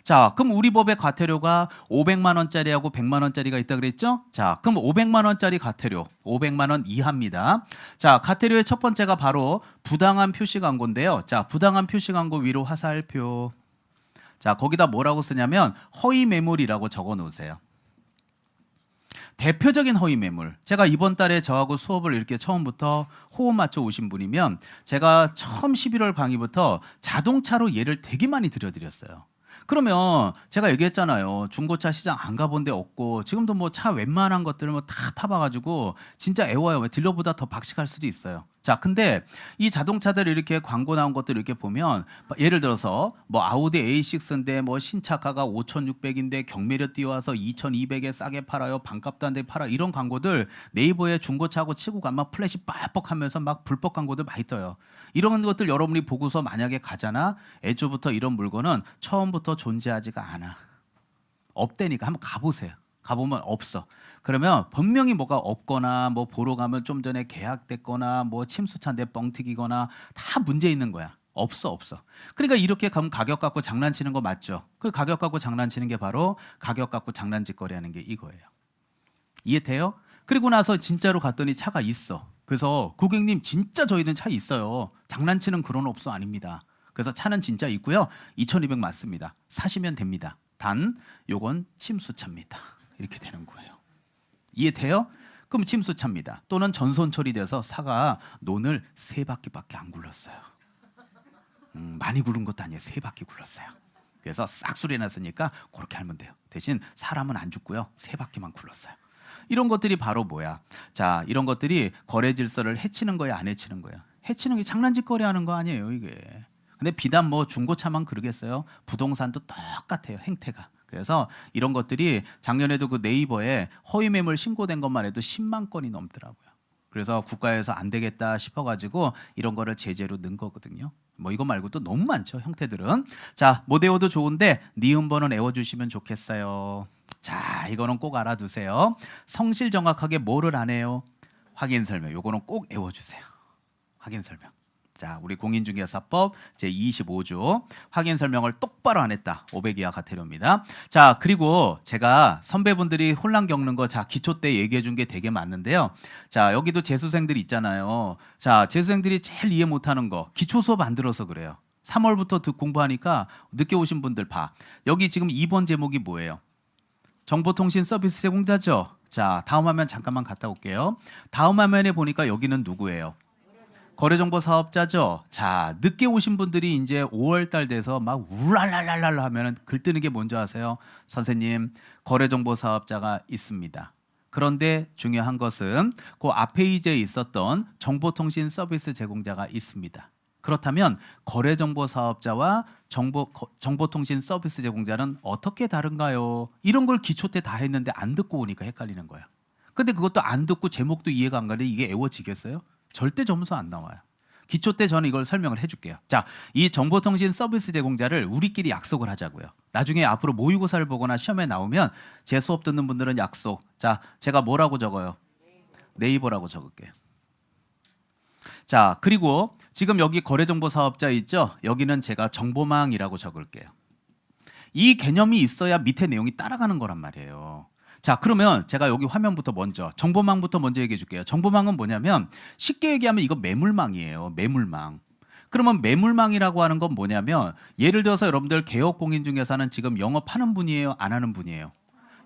자, 그럼 우리 법의 과태료가 500만 원짜리하고 100만 원짜리가 있다 그랬죠? 자, 그럼 500만 원짜리 과태료, 500만 원 이하입니다. 자, 과태료의 첫 번째가 바로 부당한 표시 광고인데요. 자, 부당한 표시 광고 위로 화살표. 자, 거기다 뭐라고 쓰냐면 허위 매물이라고 적어 놓으세요. 대표적인 허위 매물. 제가 이번 달에 저하고 수업을 이렇게 처음부터 호흡 맞춰 오신 분이면 제가 처음 11월 강의부터 자동차로 예를 되게 많이 들려드렸어요. 그러면 제가 얘기했잖아요. 중고차 시장 안 가본 데 없고 지금도 뭐 차 웬만한 것들을 뭐 다 타봐가지고 진짜 애워요. 딜러보다 더 박식할 수도 있어요. 자, 근데 이 자동차들 이렇게 광고 나온 것들 이렇게 보면 예를 들어서 뭐 아우디 A6인데 뭐 신차가가 5,600인데 경매료 띄워서 2,200에 싸게 팔아요. 반값도 안 되게 팔아. 이런 광고들 네이버에 중고차하고 치고 가면 막 플래시 빡빡하면서 막 불법 광고들 많이 떠요. 이런 것들 여러분이 보고서 만약에 가잖아. 애초부터 이런 물건은 처음부터 존재하지가 않아. 없다니까. 한번 가보세요. 가보면 없어. 그러면 분명히 뭐가 없거나 뭐 보러 가면 좀 전에 계약됐거나 뭐 침수차인데 뻥튀기거나 다 문제 있는 거야. 없어. 그러니까 이렇게 가면 가격 갖고 장난치는 거 맞죠? 그 가격 갖고 장난치는 게 바로 가격 갖고 장난짓거리 하는 게 이거예요. 이해돼요? 그리고 나서 진짜로 갔더니 차가 있어. 그래서 고객님 진짜 저희는 차 있어요. 장난치는 그런 업소 아닙니다. 그래서 차는 진짜 있고요. 2,200 맞습니다. 사시면 됩니다. 단 요건 침수차입니다. 이렇게 되는 거예요. 이해돼요? 그럼 침수차입니다. 또는 전손 처리돼서 사가 논을 3바퀴밖에 안 굴렀어요. 많이 굴른 것도 아니에요. 3바퀴 굴렀어요. 그래서 싹수리 났으니까 그렇게 하면 돼요. 대신 사람은 안 죽고요. 3바퀴만 굴렀어요. 이런 것들이 바로 뭐야? 자, 이런 것들이 거래 질서를 해치는 거야, 안 해치는 거야? 해치는 게 장난짓거리 하는 거 아니에요, 이게. 근데 비단 뭐 중고차만 그러겠어요? 부동산도 똑같아요, 행태가. 그래서 이런 것들이 작년에도 그 네이버에 허위 매물 신고된 것만 해도 10만 건이 넘더라고요. 그래서 국가에서 안 되겠다 싶어가지고 이런 거를 제재로 넣은 거거든요. 뭐 이거 말고도 너무 많죠, 형태들은. 자, 못 외워도 좋은데 니은번은 외워주시면 좋겠어요. 자, 이거는 꼭 알아두세요. 성실 정확하게 뭐를 안 해요? 확인 설명. 요거는 꼭 외워주세요. 확인 설명. 자, 우리 공인중개사법 제25조 확인 설명을 똑바로 안 했다. 500 이하 과태료입니다. 자, 그리고 제가 선배분들이 혼란 겪는 거 자, 기초 때 얘기해 준 게 되게 많은데요. 자, 여기도 재수생들 있잖아요. 자, 재수생들이 제일 이해 못 하는 거 기초 수업 안 들어서 그래요. 3월부터 공부하니까 늦게 오신 분들 봐. 여기 지금 2번 제목이 뭐예요? 정보통신 서비스 제공자죠. 자, 다음 화면 잠깐만 갔다 올게요. 다음 화면에 보니까 여기는 누구예요? 거래정보 사업자죠. 자, 늦게 오신 분들이 이제 5월 달 돼서 막 울랄랄랄랄 하면은 글 뜨는 게 뭔지 아세요? 선생님, 거래정보 사업자가 있습니다. 그런데 중요한 것은 그 앞 페이지에 있었던 정보통신 서비스 제공자가 있습니다. 그렇다면 거래정보 사업자와 정보통신 서비스 제공자는 어떻게 다른가요? 이런 걸 기초 때 다 했는데 안 듣고 오니까 헷갈리는 거야. 근데 그것도 안 듣고 제목도 이해가 안 가는데 이게 애워지겠어요? 절대 점수 안 나와요. 기초 때 저는 이걸 설명을 해줄게요. 자, 이 정보통신 서비스 제공자를 우리끼리 약속을 하자고요. 나중에 앞으로 모의고사를 보거나 시험에 나오면 제 수업 듣는 분들은 약속. 자, 제가 뭐라고 적어요? 네이버라고 적을게요. 자, 그리고 지금 여기 거래정보 사업자 있죠? 여기는 제가 정보망이라고 적을게요. 이 개념이 있어야 밑에 내용이 따라가는 거란 말이에요. 자, 그러면 제가 여기 화면부터 먼저 정보망부터 먼저 얘기해 줄게요. 정보망은 뭐냐면 쉽게 얘기하면 이거 매물망이에요. 매물망. 그러면 매물망이라고 하는 건 뭐냐면 예를 들어서 여러분들 개업공인중개사는 지금 영업하는 분이에요? 안 하는 분이에요?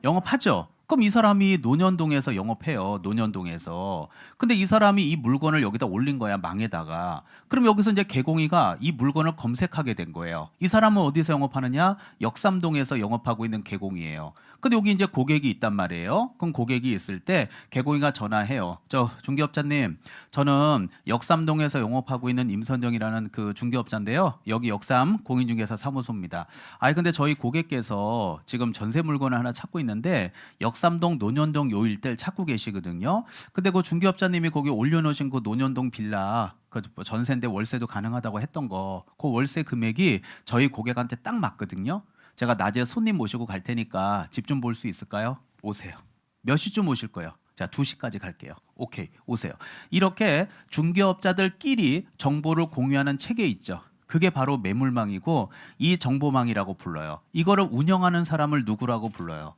영업하죠. 그럼 이 사람이 논현동에서 영업해요. 논현동에서. 근데 이 사람이 이 물건을 여기다 올린 거야, 망에다가. 그럼 여기서 이제 개공이가 이 물건을 검색하게 된 거예요. 이 사람은 어디서 영업하느냐? 역삼동에서 영업하고 있는 개공이에요. 근데 여기 이제 고객이 있단 말이에요. 그럼 고객이 있을 때 개공이가 전화해요. 저 중개업자님, 저는 역삼동에서 영업하고 있는 임선정이라는 그 중개업자인데요. 여기 역삼 공인중개사 사무소입니다. 아니 근데 저희 고객께서 지금 전세 물건을 하나 찾고 있는데 역삼동 논현동 요 일대를 찾고 계시거든요. 근데 그 중개업자님이 거기 올려놓으신 그 논현동 빌라 그 전세인데 월세도 가능하다고 했던 거, 그 월세 금액이 저희 고객한테 딱 맞거든요. 제가 낮에 손님 모시고 갈 테니까 집 좀 볼 수 있을까요? 오세요. 몇 시쯤 오실 거예요? 자, 2시까지 갈게요. 오케이, 오세요. 이렇게 중개업자들끼리 정보를 공유하는 체계 있죠. 그게 바로 매물망이고 이 정보망이라고 불러요. 이거를 운영하는 사람을 누구라고 불러요?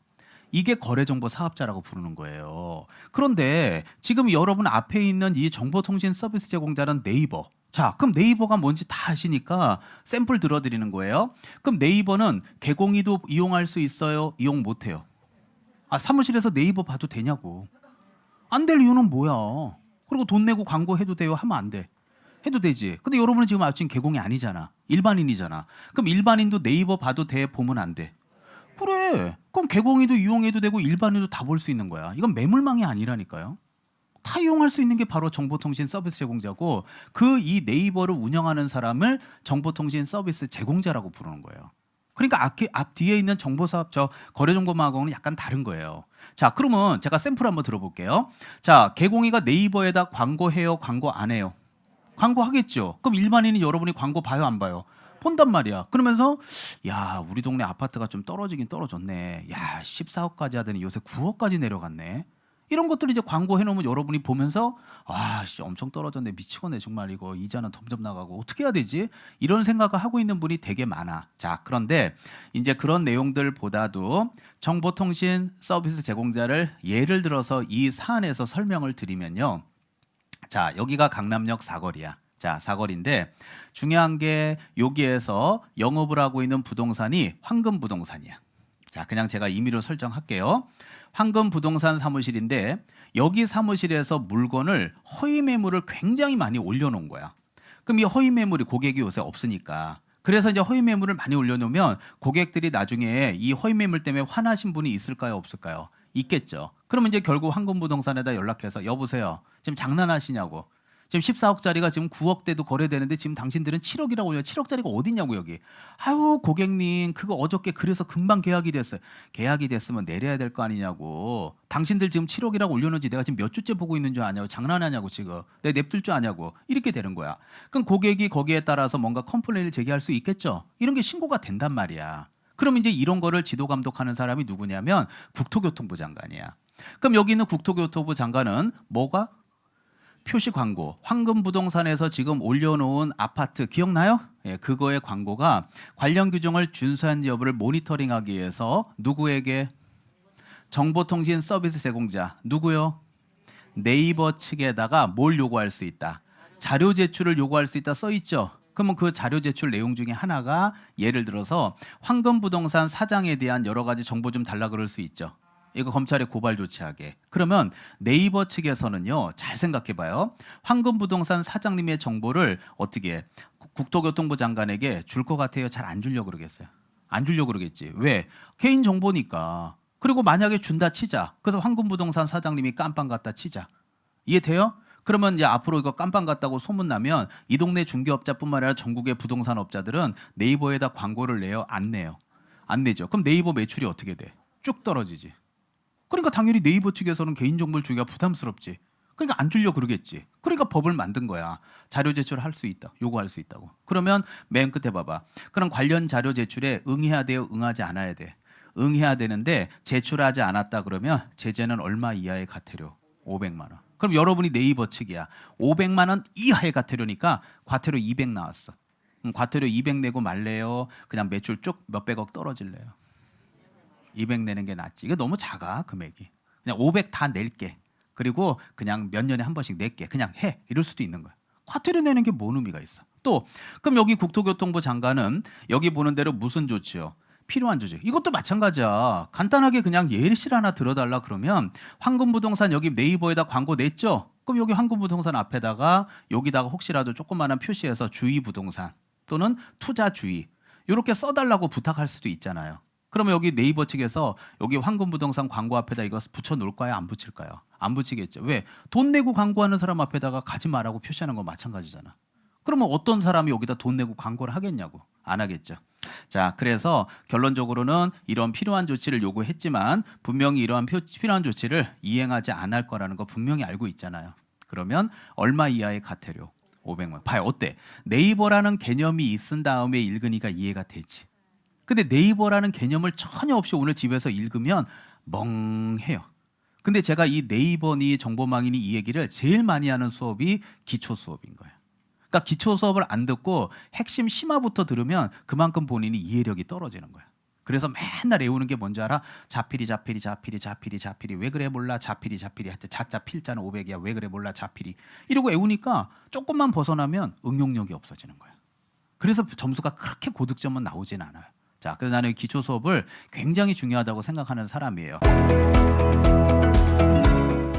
이게 거래정보 사업자라고 부르는 거예요. 그런데 지금 여러분 앞에 있는 이 정보통신 서비스 제공자는 네이버. 자, 그럼 네이버가 뭔지 다 아시니까 샘플 들어드리는 거예요. 그럼 네이버는 개공이도 이용할 수 있어요? 이용 못해요? 아, 사무실에서 네이버 봐도 되냐고. 안 될 이유는 뭐야? 그리고 돈 내고 광고해도 돼요? 하면 안 돼. 해도 되지. 근데 여러분은 지금 아직 개공이 아니잖아. 일반인이잖아. 그럼 일반인도 네이버 봐도 돼? 보면 안 돼? 그래. 그럼 개공이도 이용해도 되고 일반인도 다 볼 수 있는 거야. 이건 매물망이 아니라니까요. 다 이용할 수 있는 게 바로 정보통신 서비스 제공자고 그 이 네이버를 운영하는 사람을 정보통신 서비스 제공자라고 부르는 거예요. 그러니까 앞 뒤에 있는 정보사업 저 거래정보망하고는 약간 다른 거예요. 자, 그러면 제가 샘플 한번 들어볼게요. 자, 개공이가 네이버에다 광고해요? 광고 안 해요? 광고 하겠죠. 그럼 일반인이 여러분이 광고 봐요? 안 봐요? 본단 말이야. 그러면서 야, 우리 동네 아파트가 좀 떨어지긴 떨어졌네. 야, 14억까지 하더니 요새 9억까지 내려갔네. 이런 것들 이제 광고 해놓으면 여러분이 보면서 아, 씨, 엄청 떨어졌네. 미치겠네 정말 이거 이자는 점점 나가고 어떻게 해야 되지? 이런 생각을 하고 있는 분이 되게 많아. 자, 그런데 이제 그런 내용들보다도 정보통신 서비스 제공자를 예를 들어서 이 사안에서 설명을 드리면요. 자, 여기가 강남역 사거리야. 자, 사거리인데 중요한 게 여기에서 영업을 하고 있는 부동산이 황금부동산이야. 자, 그냥 제가 임의로 설정할게요. 황금부동산 사무실인데 여기 사무실에서 물건을 허위 매물을 굉장히 많이 올려놓은 거야. 그럼 이 허위 매물이 고객이 요새 없으니까. 그래서 이제 허위 매물을 많이 올려놓으면 고객들이 나중에 이 허위 매물 때문에 화나신 분이 있을까요? 없을까요? 있겠죠. 그러면 이제 결국 황금부동산에다 연락해서 여보세요. 지금 장난하시냐고. 지금 14억짜리가 지금 9억대도 거래되는데 지금 당신들은 7억이라고 올려. 7억짜리가 어딨냐고 여기. 아유 고객님 그거 어저께 그래서 금방 계약이 됐어요. 계약이 됐으면 내려야 될 거 아니냐고. 당신들 지금 7억이라고 올려놓은지 내가 지금 몇 주째 보고 있는 줄 아냐고. 장난하냐고 지금. 내가 냅둘 줄 아냐고. 이렇게 되는 거야. 그럼 고객이 거기에 따라서 뭔가 컴플레인을 제기할 수 있겠죠. 이런 게 신고가 된단 말이야. 그럼 이제 이런 거를 지도 감독하는 사람이 누구냐면 국토교통부 장관이야. 그럼 여기 있는 국토교통부 장관은 뭐가? 표시 광고, 황금부동산에서 지금 올려놓은 아파트 기억나요? 예, 그거의 광고가 관련 규정을 준수한지 여부를 모니터링하기 위해서 누구에게? 정보통신 서비스 제공자, 누구요? 네이버 측에다가 뭘 요구할 수 있다? 자료 제출을 요구할 수 있다 써 있죠? 그러면 그 자료 제출 내용 중에 하나가 예를 들어서 황금부동산 사장에 대한 여러 가지 정보 좀 달라 그럴 수 있죠. 이거 검찰에 고발 조치하게. 그러면 네이버 측에서는요. 잘 생각해 봐요. 황금부동산 사장님의 정보를 어떻게 해? 국토교통부 장관에게 줄 것 같아요? 잘 안 주려고 그러겠어요. 안 주려고 그러겠지. 왜? 개인 정보니까. 그리고 만약에 준다 치자. 그래서 황금부동산 사장님이 깜빵 갔다 치자. 이해돼요? 그러면 이제 앞으로 이거 깜빵 갔다고 소문나면 이 동네 중개업자뿐만 아니라 전국의 부동산 업자들은 네이버에다 광고를 내요? 안 내요? 안 내죠. 그럼 네이버 매출이 어떻게 돼? 쭉 떨어지지. 그러니까 당연히 네이버 측에서는 개인정보를 주기가 부담스럽지. 그러니까 안 주려고 그러겠지. 그러니까 법을 만든 거야. 자료 제출할 수 있다. 요구할 수 있다고. 그러면 맨 끝에 봐봐. 그럼 관련 자료 제출에 응해야 돼요? 응하지 않아야 돼? 응해야 되는데 제출하지 않았다 그러면 제재는 얼마 이하의 과태료? 500만 원. 그럼 여러분이 네이버 측이야. 500만 원 이하의 과태료니까 과태료 200 나왔어. 과태료 200 내고 말래요? 그냥 매출 쭉 몇백억 떨어질래요? 200 내는 게 낫지. 이거 너무 작아 금액이. 그냥 500 다 낼게. 그리고 그냥 몇 년에 한 번씩 낼게. 그냥 해. 이럴 수도 있는 거야. 과태료 내는 게 뭔 의미가 있어. 또 그럼 여기 국토교통부 장관은 여기 보는 대로 무슨 조치요? 필요한 조직. 이것도 마찬가지야. 간단하게 그냥 예시를 하나 들어달라 그러면 황금부동산 여기 네이버에다 광고 냈죠? 그럼 여기 황금부동산 앞에다가 여기다가 혹시라도 조그마한 표시해서 주의부동산 또는 투자주의 이렇게 써달라고 부탁할 수도 있잖아요. 그러면 여기 네이버 측에서 여기 황금부동산 광고 앞에다 이거 붙여놓을 까요? 안 붙일까요? 안 붙이겠죠. 왜? 돈 내고 광고하는 사람 앞에다가 가지 마라고 표시하는 건 마찬가지잖아. 그러면 어떤 사람이 여기다 돈 내고 광고를 하겠냐고. 안 하겠죠. 자, 그래서 결론적으로는 이런 필요한 조치를 요구했지만 분명히 이러한 필요한 조치를 이행하지 않을 거라는 거 분명히 알고 있잖아요. 그러면 얼마 이하의 과태료? 500만. 봐요. 어때? 네이버라는 개념이 있은 다음에 읽으니까 이해가 되지. 근데 네이버라는 개념을 전혀 없이 오늘 집에서 읽으면 멍해요. 근데 제가 이 네이버니 정보망이니 이 얘기를 제일 많이 하는 수업이 기초 수업인 거예요. 그러니까 기초 수업을 안 듣고 핵심 심화부터 들으면 그만큼 본인이 이해력이 떨어지는 거야. 그래서 맨날 외우는 게 뭔지 알아? 자필이 왜 그래 몰라 자필이 하여튼 자자 필자는 500이야 왜 그래 몰라 자필이 이러고 외우니까 조금만 벗어나면 응용력이 없어지는 거야. 그래서 점수가 그렇게 고득점은 나오진 않아요. 자, 그래서 나는 기초 수업을 굉장히 중요하다고 생각하는 사람이에요.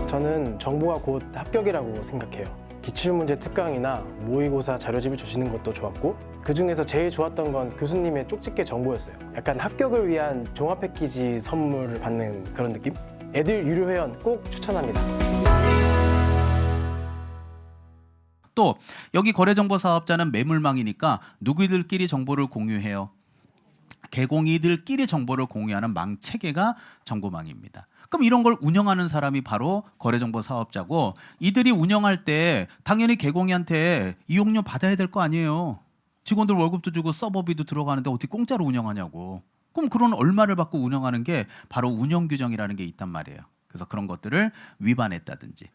저는 정보가 곧 합격이라고 생각해요. 기출문제 특강이나 모의고사 자료집을 주시는 것도 좋았고 그 중에서 제일 좋았던 건 교수님의 쪽집게 정보였어요. 약간 합격을 위한 종합 패키지 선물을 받는 그런 느낌? 애들 유료 회원 꼭 추천합니다. 또 여기 거래정보 사업자는 매물망이니까 누구들끼리 정보를 공유해요. 개공이들끼리 정보를 공유하는 망 체계가 정보망입니다. 그럼 이런 걸 운영하는 사람이 바로 거래정보 사업자고 이들이 운영할 때 당연히 개공이한테 이용료 받아야 될 거 아니에요. 직원들 월급도 주고 서버비도 들어가는데 어떻게 공짜로 운영하냐고. 그럼 그런 얼마를 받고 운영하는 게 바로 운영규정이라는 게 있단 말이에요. 그래서 그런 것들을 위반했다든지.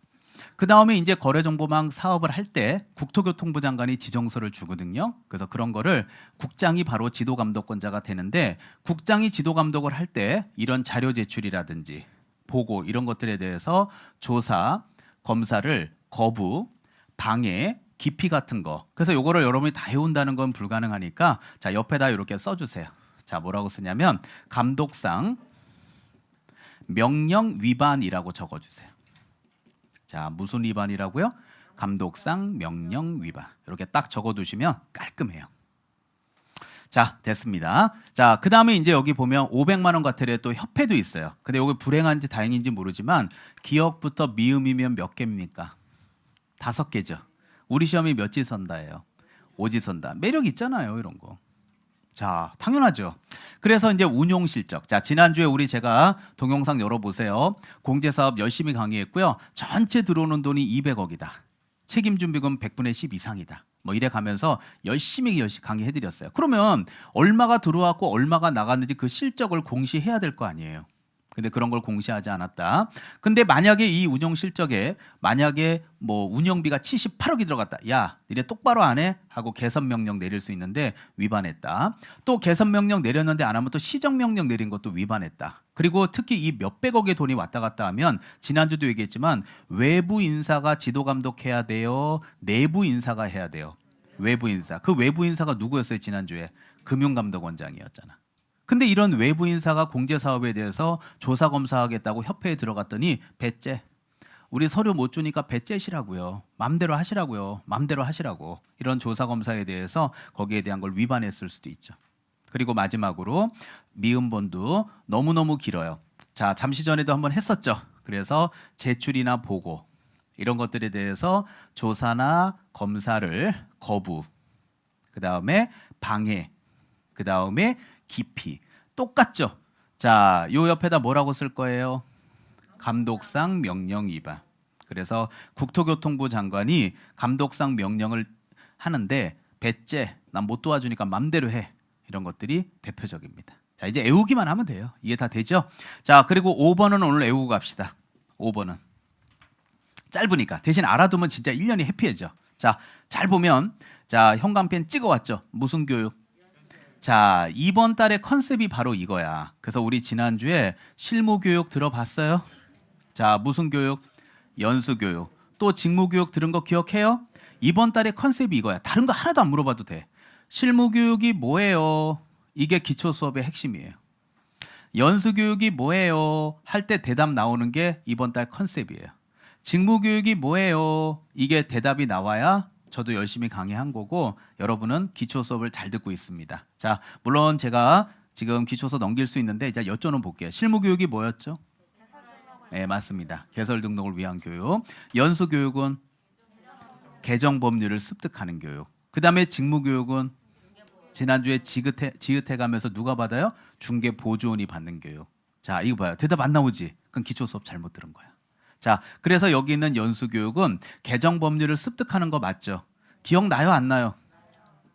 그 다음에 이제 거래정보망 사업을 할 때 국토교통부 장관이 지정서를 주거든요. 그래서 그런 거를 국장이 바로 지도감독권자가 되는데 국장이 지도감독을 할 때 이런 자료 제출이라든지 보고 이런 것들에 대해서 조사, 검사를 거부, 방해, 기피 같은 거. 그래서 요거를 여러분이 다 해온다는 건 불가능하니까 자 옆에다 이렇게 써주세요. 자 뭐라고 쓰냐면 감독상 명령 위반이라고 적어주세요. 자 무슨 위반이라고요? 감독상 명령 위반. 이렇게 딱 적어두시면 깔끔해요. 자 됐습니다. 자 그다음에 이제 여기 보면 500만 원 과태료에 또 협회도 있어요. 근데 여기 불행한지 다행인지 모르지만 기억부터 미음이면 몇 개입니까? 5개죠. 우리 시험이 몇 지선다예요? 5지선다. 매력 있잖아요 이런 거. 자 당연하죠. 그래서 이제 운용 실적. 자 지난주에 제가 동영상 열어보세요. 공제사업 열심히 강의했고요. 전체 들어오는 돈이 200억이다. 책임준비금 100분의 10 이상이다. 뭐 이래 가면서 열심히 강의해드렸어요. 그러면 얼마가 들어왔고 얼마가 나갔는지 그 실적을 공시해야 될 거 아니에요. 근데 그런 걸 공시하지 않았다. 근데 만약에 이 운영 실적에 만약에 뭐 운영비가 78억이 들어갔다. 야, 니네 똑바로 안 해? 하고 개선 명령 내릴 수 있는데 위반했다. 또 개선 명령 내렸는데 안 하면 또 시정 명령 내린 것도 위반했다. 그리고 특히 이 몇백억의 돈이 왔다 갔다 하면 지난주도 얘기했지만 외부 인사가 지도 감독해야 돼요. 내부 인사가 해야 돼요. 외부 인사. 그 외부 인사가 누구였어요? 지난주에 금융감독원장이었잖아. 근데 이런 외부 인사가 공제 사업에 대해서 조사 검사하겠다고 협회에 들어갔더니 배째. 우리 서류 못 주니까 배째시라고요. 맘대로 하시라고요. 맘대로 하시라고. 이런 조사 검사에 대해서 거기에 대한 걸 위반했을 수도 있죠. 그리고 마지막으로 미음본도 너무너무 길어요. 자, 잠시 전에도 한번 했었죠. 그래서 제출이나 보고 이런 것들에 대해서 조사나 검사를 거부. 그다음에 방해. 그다음에 기피. 똑같죠? 자, 요 옆에다 뭐라고 쓸 거예요? 감독상 명령 위반. 그래서 국토교통부 장관이 감독상 명령을 하는데 배째, 난 못 도와주니까 맘대로 해. 이런 것들이 대표적입니다. 자, 이제 외우기만 하면 돼요. 이해 다 되죠? 자, 그리고 5번은 오늘 외우고 갑시다. 5번은. 짧으니까. 대신 알아두면 진짜 1년이 해피해져. 자, 잘 보면 자, 형광펜 찍어왔죠? 무슨 교육? 자, 이번 달의 컨셉이 바로 이거야. 그래서 우리 지난주에 실무교육 들어봤어요? 자, 무슨 교육? 연수교육. 또 직무교육 들은 거 기억해요? 이번 달의 컨셉이 이거야. 다른 거 하나도 안 물어봐도 돼. 실무교육이 뭐예요? 이게 기초 수업의 핵심이에요. 연수 교육이 뭐예요? 할 때 대답 나오는 게 이번 달 컨셉이에요. 직무 교육이 뭐예요? 이게 대답이 나와야 저도 열심히 강의한 거고 여러분은 기초 수업을 잘 듣고 있습니다. 자, 물론 제가 지금 기초 수업 넘길 수 있는데 이제 여쭤는 볼게요. 실무 교육이 뭐였죠? 네, 맞습니다. 개설 등록을 위한 교육. 연수 교육은 개정 법률을 습득하는 교육. 그다음에 직무 교육은 지난주에 지읒해 가면서 누가 받아요? 중개 보조원이 받는 교육. 자, 이거 봐요. 대답 안 나오지? 그럼 기초 수업 잘못 들은 거야. 자, 그래서 여기 있는 연수 교육은 개정 법률을 습득하는 거 맞죠? 기억나요, 안 나요?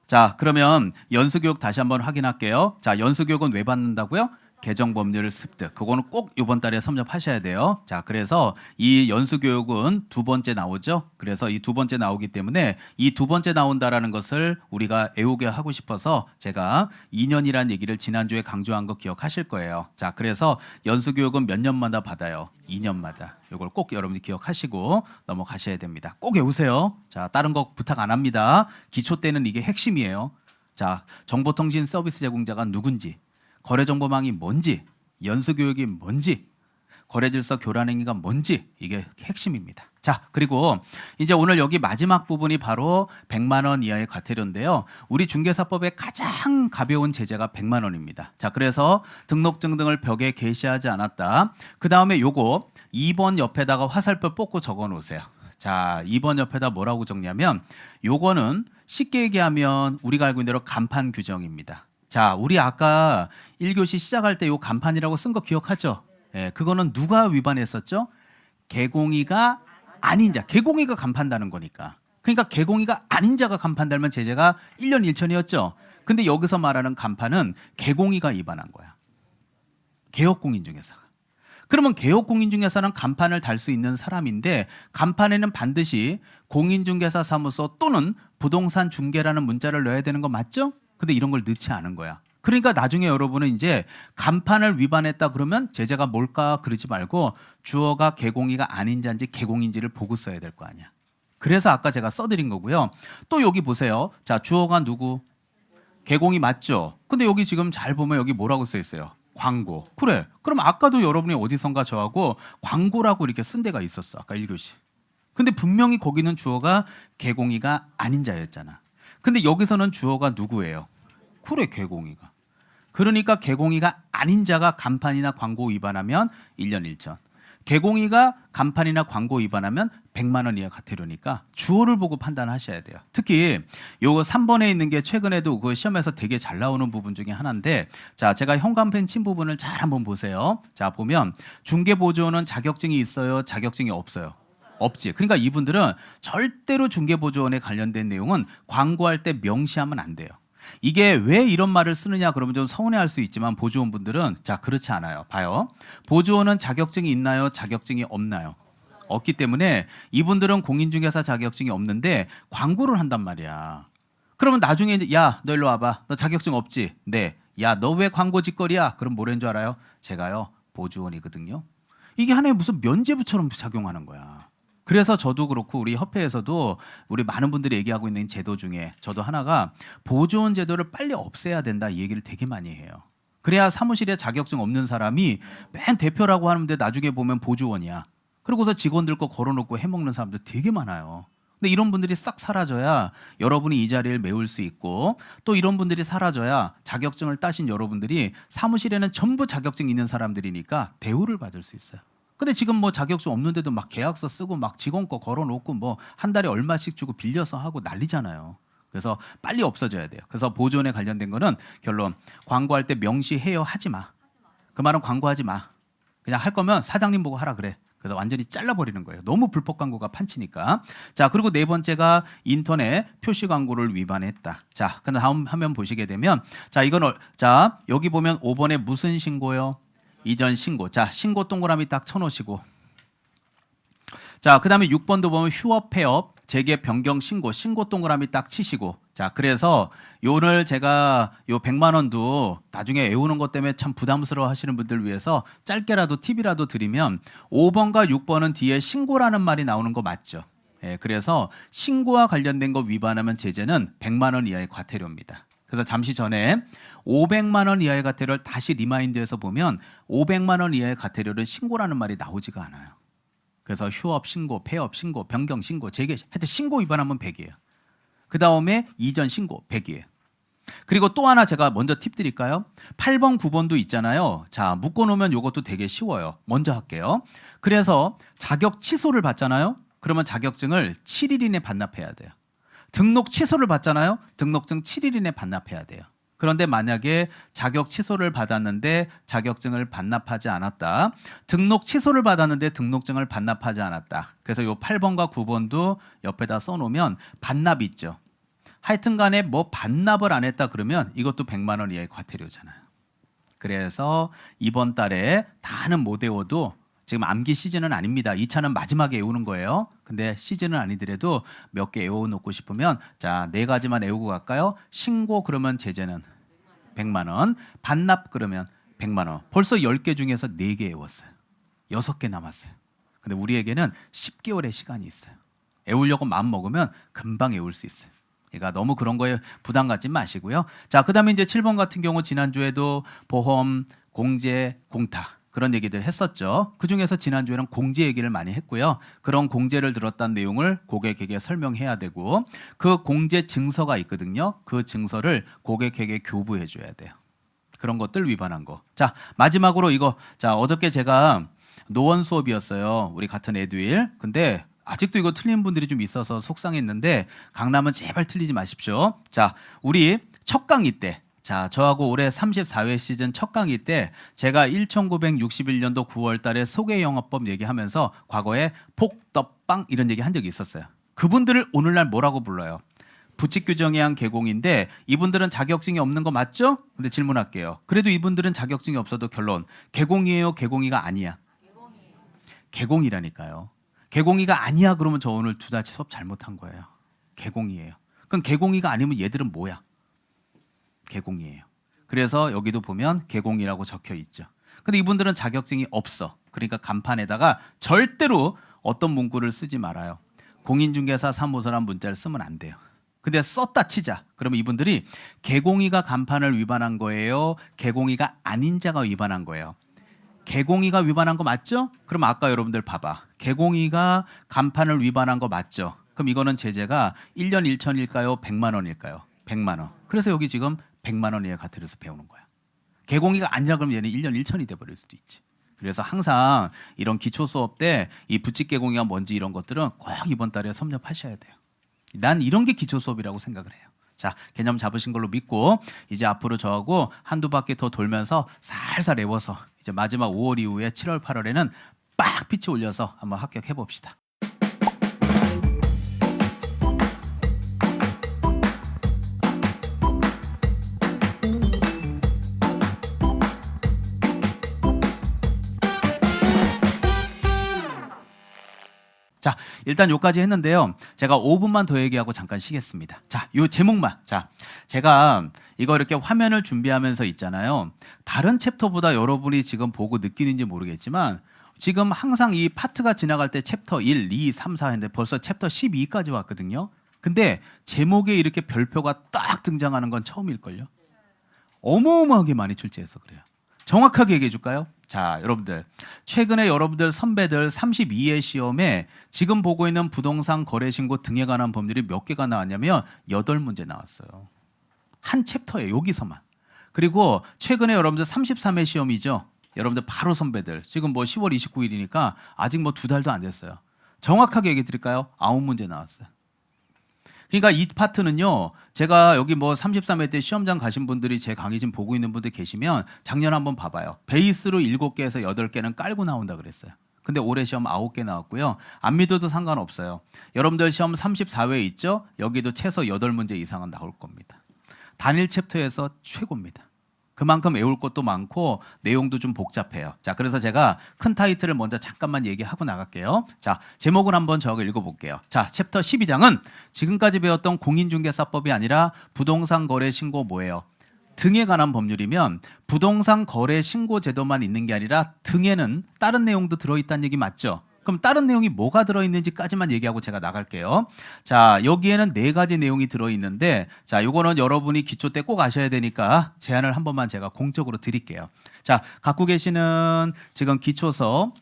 자, 그러면 연수 교육 다시 한번 확인할게요. 자, 연수 교육은 왜 받는다고요? 개정 법률을 습득. 그거는 꼭 이번 달에 섭렵하셔야 돼요. 자, 그래서 이 연수 교육은 두 번째 나오죠. 그래서 이 두 번째 나오기 때문에 이 두 번째 나온다라는 것을 우리가 애우게 하고 싶어서 제가 2년이라는 얘기를 지난주에 강조한 거 기억하실 거예요. 자, 그래서 연수 교육은 몇 년마다 받아요? 2년마다. 이걸 꼭 여러분이 기억하시고 넘어가셔야 됩니다. 꼭 외우세요. 자, 다른 거 부탁 안 합니다. 기초 때는 이게 핵심이에요. 자, 정보통신 서비스 제공자가 누군지, 거래정보망이 뭔지, 연수교육이 뭔지, 거래질서 교란행위가 뭔지 이게 핵심입니다. 자, 그리고 이제 오늘 여기 마지막 부분이 바로 100만 원 이하의 과태료인데요. 우리 중개사법의 가장 가벼운 제재가 100만 원입니다. 자, 그래서 등록증 등을 벽에 게시하지 않았다. 그 다음에 요거 2번 옆에다가 화살표 뽑고 적어 놓으세요. 자, 2번 옆에다 뭐라고 적냐면 요거는 쉽게 얘기하면 우리가 알고 있는 대로 간판 규정입니다. 자, 우리 아까 1교시 시작할 때 요 간판이라고 쓴 거 기억하죠? 예, 그거는 누가 위반했었죠? 개공이가 아닌 자. 개공이가 간판 다는 거니까. 그러니까 개공이가 아닌 자가 간판 달면 제재가 1년 1천이었죠. 근데 여기서 말하는 간판은 개공이가 위반한 거야. 개업공인중개사가. 그러면 개업공인중개사는 간판을 달 수 있는 사람인데 간판에는 반드시 공인중개사 사무소 또는 부동산 중개라는 문자를 넣어야 되는 거 맞죠? 근데 이런 걸 넣지 않은 거야. 그러니까 나중에 여러분은 이제 간판을 위반했다 그러면 제재가 뭘까 그러지 말고 주어가 개공이가 아닌 자인지 개공인지를 보고 써야 될 거 아니야. 그래서 아까 제가 써드린 거고요. 또 여기 보세요. 자, 주어가 누구? 개공이 맞죠? 근데 여기 지금 잘 보면 여기 뭐라고 써 있어요? 광고. 그래. 그럼 아까도 여러분이 어디선가 저하고 광고라고 이렇게 쓴 데가 있었어. 아까 1교시. 근데 분명히 거기는 주어가 개공이가 아닌 자였잖아. 근데 여기서는 주어가 누구예요? 그래, 개공이가. 그러니까 개공이가 아닌 자가 간판이나 광고 위반하면 1년 1천. 개공이가 간판이나 광고 위반하면 100만 원 이하 과태료니까 주어를 보고 판단하셔야 돼요. 특히 요거 3번에 있는 게 최근에도 그 시험에서 되게 잘 나오는 부분 중에 하나인데, 자, 제가 현관펜 친 부분을 잘 한번 보세요. 자, 보면 중개보조원은 자격증이 있어요? 자격증이 없어요? 없지. 그러니까 이분들은 절대로 중개보조원에 관련된 내용은 광고할 때 명시하면 안 돼요. 이게 왜 이런 말을 쓰느냐 그러면 좀 서운해할 수 있지만 보조원분들은 자, 그렇지 않아요. 봐요. 보조원은 자격증이 있나요? 자격증이 없나요? 없기 때문에 이분들은 공인중개사 자격증이 없는데 광고를 한단 말이야. 그러면 나중에 이제 야, 너 일로 와봐. 너 자격증 없지? 네. 야, 너 왜 광고 짓거리야? 그럼 뭐라는 줄 알아요? 제가요, 보조원이거든요. 이게 하나의 무슨 면죄부처럼 작용하는 거야. 그래서 저도 그렇고 우리 협회에서도 우리 많은 분들이 얘기하고 있는 제도 중에 저도 하나가 보조원 제도를 빨리 없애야 된다 이 얘기를 되게 많이 해요. 그래야 사무실에 자격증 없는 사람이 맨 대표라고 하는데 나중에 보면 보조원이야. 그러고서 직원들 거 걸어놓고 해먹는 사람들 되게 많아요. 근데 이런 분들이 싹 사라져야 여러분이 이 자리를 메울 수 있고, 또 이런 분들이 사라져야 자격증을 따신 여러분들이 사무실에는 전부 자격증 있는 사람들이니까 대우를 받을 수 있어요. 근데 지금 뭐 자격증 없는데도 막 계약서 쓰고 막 직원 거 걸어놓고 뭐 한 달에 얼마씩 주고 빌려서 하고 난리잖아요. 그래서 빨리 없어져야 돼요. 그래서 보조원에 관련된 거는 결론, 광고할 때 명시해요 하지 마. 그 말은 광고하지 마. 그냥 할 거면 사장님 보고 하라 그래. 그래서 완전히 잘라버리는 거예요. 너무 불법 광고가 판치니까. 자, 그리고 네 번째가 인터넷 표시 광고를 위반했다. 자, 그 다음 화면 보시게 되면 자, 이건 자, 여기 보면 5번에 무슨 신고요? 이전 신고. 자, 신고 동그라미 딱 쳐놓으시고. 자, 그 다음에 6번도 보면 휴업, 폐업, 재개, 변경, 신고 동그라미 딱 치시고. 자, 그래서 오늘 제가 요 100만 원도 나중에 외우는 것 때문에 참 부담스러워 하시는 분들 위해서 짧게라도 팁이라도 드리면 5번과 6번은 뒤에 신고라는 말이 나오는 거 맞죠? 예, 그래서 신고와 관련된 거 위반하면 제재는 100만 원 이하의 과태료입니다. 그래서 잠시 전에 500만 원 이하의 과태료를 다시 리마인드해서 보면 500만 원 이하의 과태료는 신고라는 말이 나오지가 않아요. 그래서 휴업 신고, 폐업 신고, 변경 신고, 재개 하여튼 신고 위반하면 100이에요. 그 다음에 이전 신고 100이에요. 그리고 또 하나 제가 먼저 팁 드릴까요? 8번, 9번도 있잖아요. 자, 묶어놓으면 이것도 되게 쉬워요. 먼저 할게요. 그래서 자격 취소를 받잖아요. 그러면 자격증을 7일 이내 반납해야 돼요. 등록 취소를 받잖아요. 등록증 7일 이내 반납해야 돼요. 그런데 만약에 자격 취소를 받았는데 자격증을 반납하지 않았다. 등록 취소를 받았는데 등록증을 반납하지 않았다. 그래서 요 8번과 9번도 옆에다 써놓으면 반납이 있죠. 하여튼 간에 뭐 반납을 안 했다 그러면 이것도 100만 원 이하의 과태료잖아요. 그래서 이번 달에 다는 못 외워도 지금 암기 시즌은 아닙니다. 2차는 마지막에 외우는 거예요. 근데 시즌은 아니더라도 몇 개 외워놓고 싶으면 자, 4가지만 외우고 갈까요? 신고 그러면 제재는 100만 원, 반납 그러면 100만 원. 벌써 10개 중에서 4개 외웠어요. 6개 남았어요. 근데 우리에게는 10개월의 시간이 있어요. 외우려고 마음 먹으면 금방 외울 수 있어요. 그러니까 너무 그런 거에 부담 갖지 마시고요. 자, 그다음에 이제 7번 같은 경우 지난주에도 보험, 공제, 공타 그런 얘기들 했었죠. 그중에서 지난주에는 공제 얘기를 많이 했고요. 그런 공제를 들었다는 내용을 고객에게 설명해야 되고 그 공제 증서가 있거든요. 그 증서를 고객에게 교부해 줘야 돼요. 그런 것들 위반한 거. 자, 마지막으로 이거. 자, 어저께 제가 노원 수업이었어요. 우리 같은 에듀윌. 근데 아직도 이거 틀린 분들이 좀 있어서 속상했는데 강남은 제발 틀리지 마십시오. 자, 우리 첫 강의 때, 자, 저하고 올해 34회 시즌 첫 강의 때 제가 1961년도 9월 달에 소개영어법 얘기하면서 과거에 폭떡빵 이런 얘기 한 적이 있었어요. 그분들을 오늘날 뭐라고 불러요? 부칙규정에 의한 개공인데 이분들은 자격증이 없는 거 맞죠? 근데 질문할게요. 그래도 이분들은 자격증이 없어도 결론 개공이에요? 개공이가 아니야? 개공이라니까요. 개공이가 아니야 그러면 저 오늘 2달 수업 잘못한 거예요. 개공이에요. 그럼 개공이가 아니면 얘들은 뭐야? 개공이에요. 그래서 여기도 보면 개공이라고 적혀 있죠. 근데 이분들은 자격증이 없어. 그러니까 간판에다가 절대로 어떤 문구를 쓰지 말아요. 공인중개사 3호서란 문자를 쓰면 안 돼요. 근데 썼다 치자. 그러면 이분들이 개공이가 간판을 위반한 거예요? 개공이가 아닌 자가 위반한 거예요? 개공이가 위반한 거 맞죠? 그럼 아까 여러분들 봐봐. 개공이가 간판을 위반한 거 맞죠? 그럼 이거는 제재가 1년 1천일까요? 100만 원일까요? 100만 원. 그래서 여기 지금 100만 원 이하 과태료에서 배우는 거야. 개공이가 아니라 그러면 얘는 1년 1천이 돼버릴 수도 있지. 그래서 항상 이런 기초 수업 때 이 부칙 개공이가 뭔지 이런 것들은 꼭 이번 달에 섭렵하셔야 돼요. 난 이런 게 기초 수업이라고 생각을 해요. 자, 개념 잡으신 걸로 믿고 이제 앞으로 저하고 한두 바퀴 더 돌면서 살살 외워서 이제 마지막 5월 이후에 7월, 8월에는 빡 pitch 올려서 한번 합격해 봅시다. 자, 일단 요까지 했는데요. 제가 5분만 더 얘기하고 잠깐 쉬겠습니다. 자, 요 제목만. 자, 제가 이거 이렇게 화면을 준비하면서 있잖아요. 다른 챕터보다 여러분이 지금 보고 느끼는지 모르겠지만 지금 항상 이 파트가 지나갈 때 챕터 1, 2, 3, 4 했는데 벌써 챕터 12까지 왔거든요. 근데 제목에 이렇게 별표가 딱 등장하는 건 처음일걸요. 어마어마하게 많이 출제해서 그래요. 정확하게 얘기해 줄까요? 자, 여러분들 최근에 여러분들 선배들 32회 시험에 지금 보고 있는 부동산 거래 신고 등에 관한 법률이 몇 개가 나왔냐면 8문제 나왔어요. 한 챕터에 여기서만. 그리고 최근에 여러분들 33회 시험이죠. 여러분들 바로 선배들 지금 뭐 10월 29일이니까 아직 뭐 2달도 안 됐어요. 정확하게 얘기해 드릴까요? 9문제 나왔어요. 그러니까 이 파트는요. 제가 여기 뭐 33회 때 시험장 가신 분들이 제 강의 지금 보고 있는 분들 계시면 작년 한번 봐봐요. 베이스로 7개에서 8개는 깔고 나온다 그랬어요. 근데 올해 시험 9개 나왔고요. 안 믿어도 상관없어요. 여러분들 시험 34회 있죠? 여기도 최소 8문제 이상은 나올 겁니다. 단일 챕터에서 최고입니다. 그만큼 외울 것도 많고 내용도 좀 복잡해요. 자, 그래서 제가 큰 타이틀을 먼저 잠깐만 얘기하고 나갈게요. 자, 제목을 한번 저하고 읽어볼게요. 자, 챕터 12장은 지금까지 배웠던 공인중개사법이 아니라 부동산 거래 신고 뭐예요? 등에 관한 법률이면 부동산 거래 신고 제도만 있는 게 아니라 등에는 다른 내용도 들어있다는 얘기 맞죠? 그럼 다른 내용이 뭐가 들어있는지까지만 얘기하고 제가 나갈게요. 자, 여기에는 4가지 내용이 들어있는데, 자, 요거는 여러분이 기초 때 꼭 아셔야 되니까 제안을 한 번만 제가 공적으로 드릴게요. 자, 갖고 계시는 지금 기초서,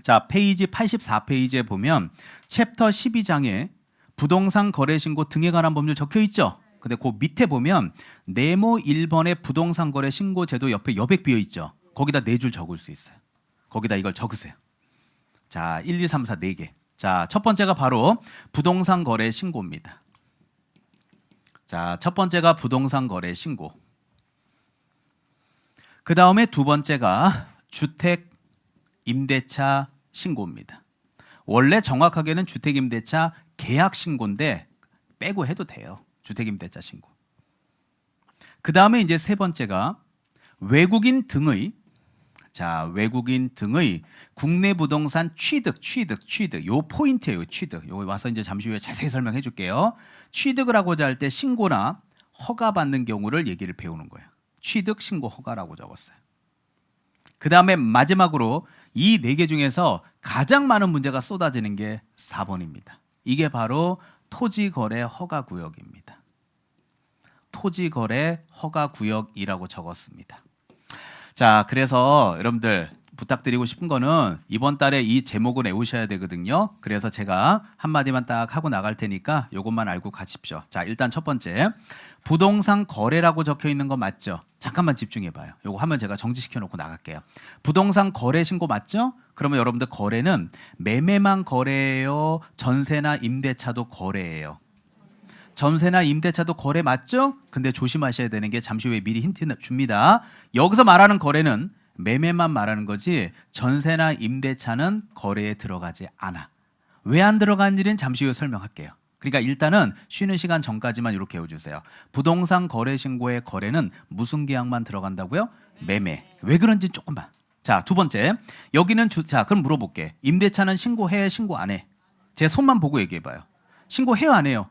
자, 페이지 84페이지에 보면 챕터 12장에 부동산 거래 신고 등에 관한 법률 적혀 있죠. 근데 그 밑에 보면 네모 1번의 부동산 거래 신고 제도 옆에 여백 비어 있죠. 거기다 4줄 적을 수 있어요. 거기다 이걸 적으세요. 자, 1, 2, 3, 4, 4개. 자, 첫 번째가 바로 부동산 거래 신고입니다. 자, 첫 번째가 부동산 거래 신고. 그 다음에 두 번째가 주택 임대차 신고입니다. 원래 정확하게는 주택 임대차 계약 신고인데 빼고 해도 돼요. 주택 임대차 신고. 그 다음에 이제 세 번째가 외국인 등의, 자, 외국인 등의 국내 부동산 취득. 요 포인트예요. 취득. 요 와서 이제 잠시 후에 자세히 설명해 줄게요. 취득을 하고자 할 때 신고나 허가 받는 경우를 얘기를 배우는 거예요. 취득, 신고, 허가라고 적었어요. 그 다음에 마지막으로 이 4개 중에서 가장 많은 문제가 쏟아지는 게 4번입니다. 이게 바로 토지거래 허가구역입니다. 토지거래 허가구역이라고 적었습니다. 자, 그래서 여러분들 부탁드리고 싶은 거는 이번 달에 이 제목을 외우셔야 되거든요. 그래서 제가 한마디만 딱 하고 나갈 테니까 이것만 알고 가십시오. 자, 일단 첫 번째, 부동산 거래라고 적혀 있는 거 맞죠? 잠깐만 집중해 봐요. 요거 하면 제가 정지시켜 놓고 나갈게요. 부동산 거래 신고 맞죠? 그러면 여러분들 거래는 매매만 거래예요? 전세나 임대차도 거래예요? 전세나 임대차도 거래 맞죠? 근데 조심하셔야 되는 게 잠시 후에 미리 힌트 줍니다. 여기서 말하는 거래는 매매만 말하는 거지 전세나 임대차는 거래에 들어가지 않아. 왜 안 들어가는지는 잠시 후에 설명할게요. 그러니까 일단은 쉬는 시간 전까지만 이렇게 해주세요. 부동산 거래 신고의 거래는 무슨 계약만 들어간다고요? 매매. 왜 그런지 조금만. 자, 두 번째. 여기는 자, 그럼 물어볼게. 임대차는 신고해, 신고 안 해? 제 손만 보고 얘기해봐요. 신고해요, 안 해요?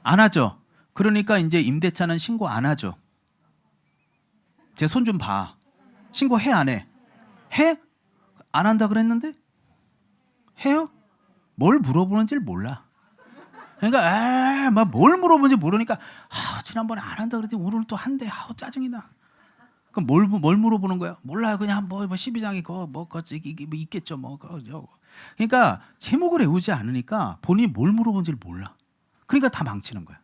안 하죠. 그러니까 이제 임대차는 신고 안 하죠. 제 손 좀 봐. 신고해, 안 해? 해? 안 한다 그랬는데? 해요? 뭘 물어보는지를 몰라. 그러니까 막 뭘 물어보는지 모르니까 지난번에 안 한다 그랬더니 오늘 또 한대. 짜증이 나. 그럼 뭘 물어보는 거야? 몰라요. 그냥 뭐 12장이 이게 있겠죠. 그러니까 제목을 외우지 않으니까 본인이 뭘 물어보는지를 몰라. 그러니까 다 망치는 거야.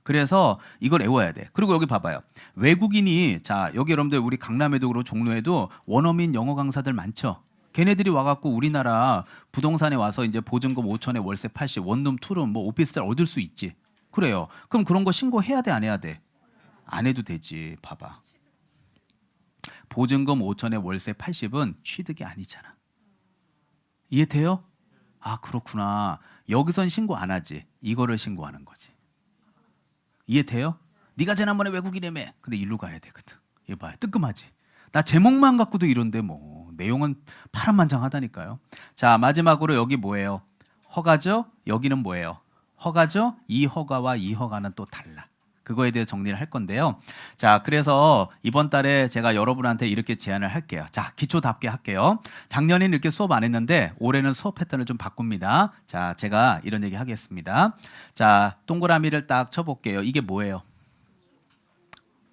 그래서 이걸 외워야 돼. 그리고 여기 봐봐요. 외국인이, 자, 여기 여러분들 우리 강남에도 그렇고 종로에도 원어민 영어 강사들 많죠. 걔네들이 와갖고 우리나라 부동산에 와서 이제 보증금 5천에 월세 80, 원룸, 투룸, 뭐 오피스텔 얻을 수 있지. 그래요. 그럼 그런 거 신고해야 돼, 안 해야 돼? 안 해도 되지. 봐봐. 보증금 5천에 월세 80은 취득이 아니잖아. 이해돼요? 아, 그렇구나. 여기선 신고 안 하지. 이거를 신고하는 거지. 이해돼요? 네가 지난번에 외국인이라며. 근데 일로 가야 되거든. 얘 봐요. 뜨끔하지. 나 제목만 갖고도 이런데 뭐 내용은 파란만장하다니까요. 자, 마지막으로 여기 뭐예요? 허가죠? 여기는 뭐예요? 허가죠? 이 허가와 이 허가는 또 달라. 그거에 대해 정리를 할 건데요. 자, 그래서 이번 달에 제가 여러분한테 이렇게 제안을 할게요. 자, 기초답게 할게요. 작년에는 이렇게 수업 안 했는데 올해는 수업 패턴을 좀 바꿉니다. 자, 제가 이런 얘기 하겠습니다. 자, 동그라미를 딱 쳐볼게요. 이게 뭐예요?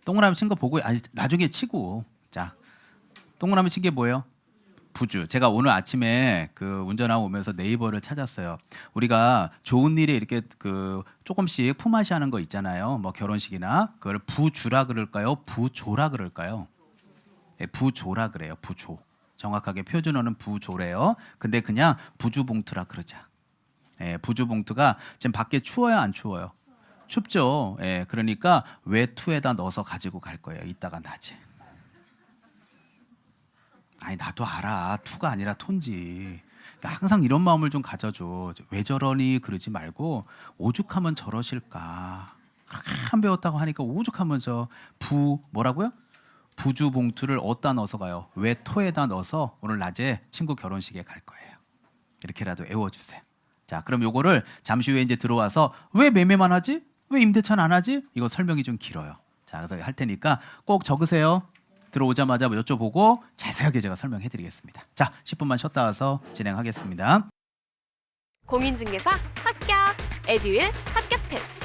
동그라미 친 거 보고, 아니, 나중에 치고. 자, 동그라미 친 게 뭐예요? 부주. 제가 오늘 아침에 그 운전하고 오면서 네이버를 찾았어요. 우리가 좋은 일에 이렇게 그 조금씩 품앗이 하는 거 있잖아요. 뭐 결혼식이나 그걸 부주라 그럴까요? 부조라 그럴까요? 네, 부조라 그래요. 부조. 정확하게 표준어는 부조래요. 근데 그냥 부주봉투라 그러자. 네, 부주봉투가 지금 밖에 추워요, 안 추워요? 춥죠. 네, 그러니까 외투에다 넣어서 가지고 갈 거예요. 이따가 낮에. 아니, 나도 알아. 투가 아니라 톤지. 그러니까 항상 이런 마음을 좀 가져줘. 왜 저러니 그러지 말고 오죽하면 저러실까. 그렇게 안 배웠다고 하니까 오죽하면 뭐라고요? 부주 봉투를 어디다 넣어서 가요? 외토에다 넣어서 오늘 낮에 친구 결혼식에 갈 거예요. 이렇게라도 외워주세요. 자, 그럼 요거를 잠시 후에 이제 들어와서 왜 매매만 하지? 왜 임대차는 안 하지? 이거 설명이 좀 길어요. 자, 그래서 할 테니까 꼭 적으세요. 들어오자마자 여쭤보고 자세하게 제가 설명해 드리겠습니다. 자, 10분만 쉬었다 와서 진행하겠습니다. 공인중개사 합격! 에듀윌 합격 패스!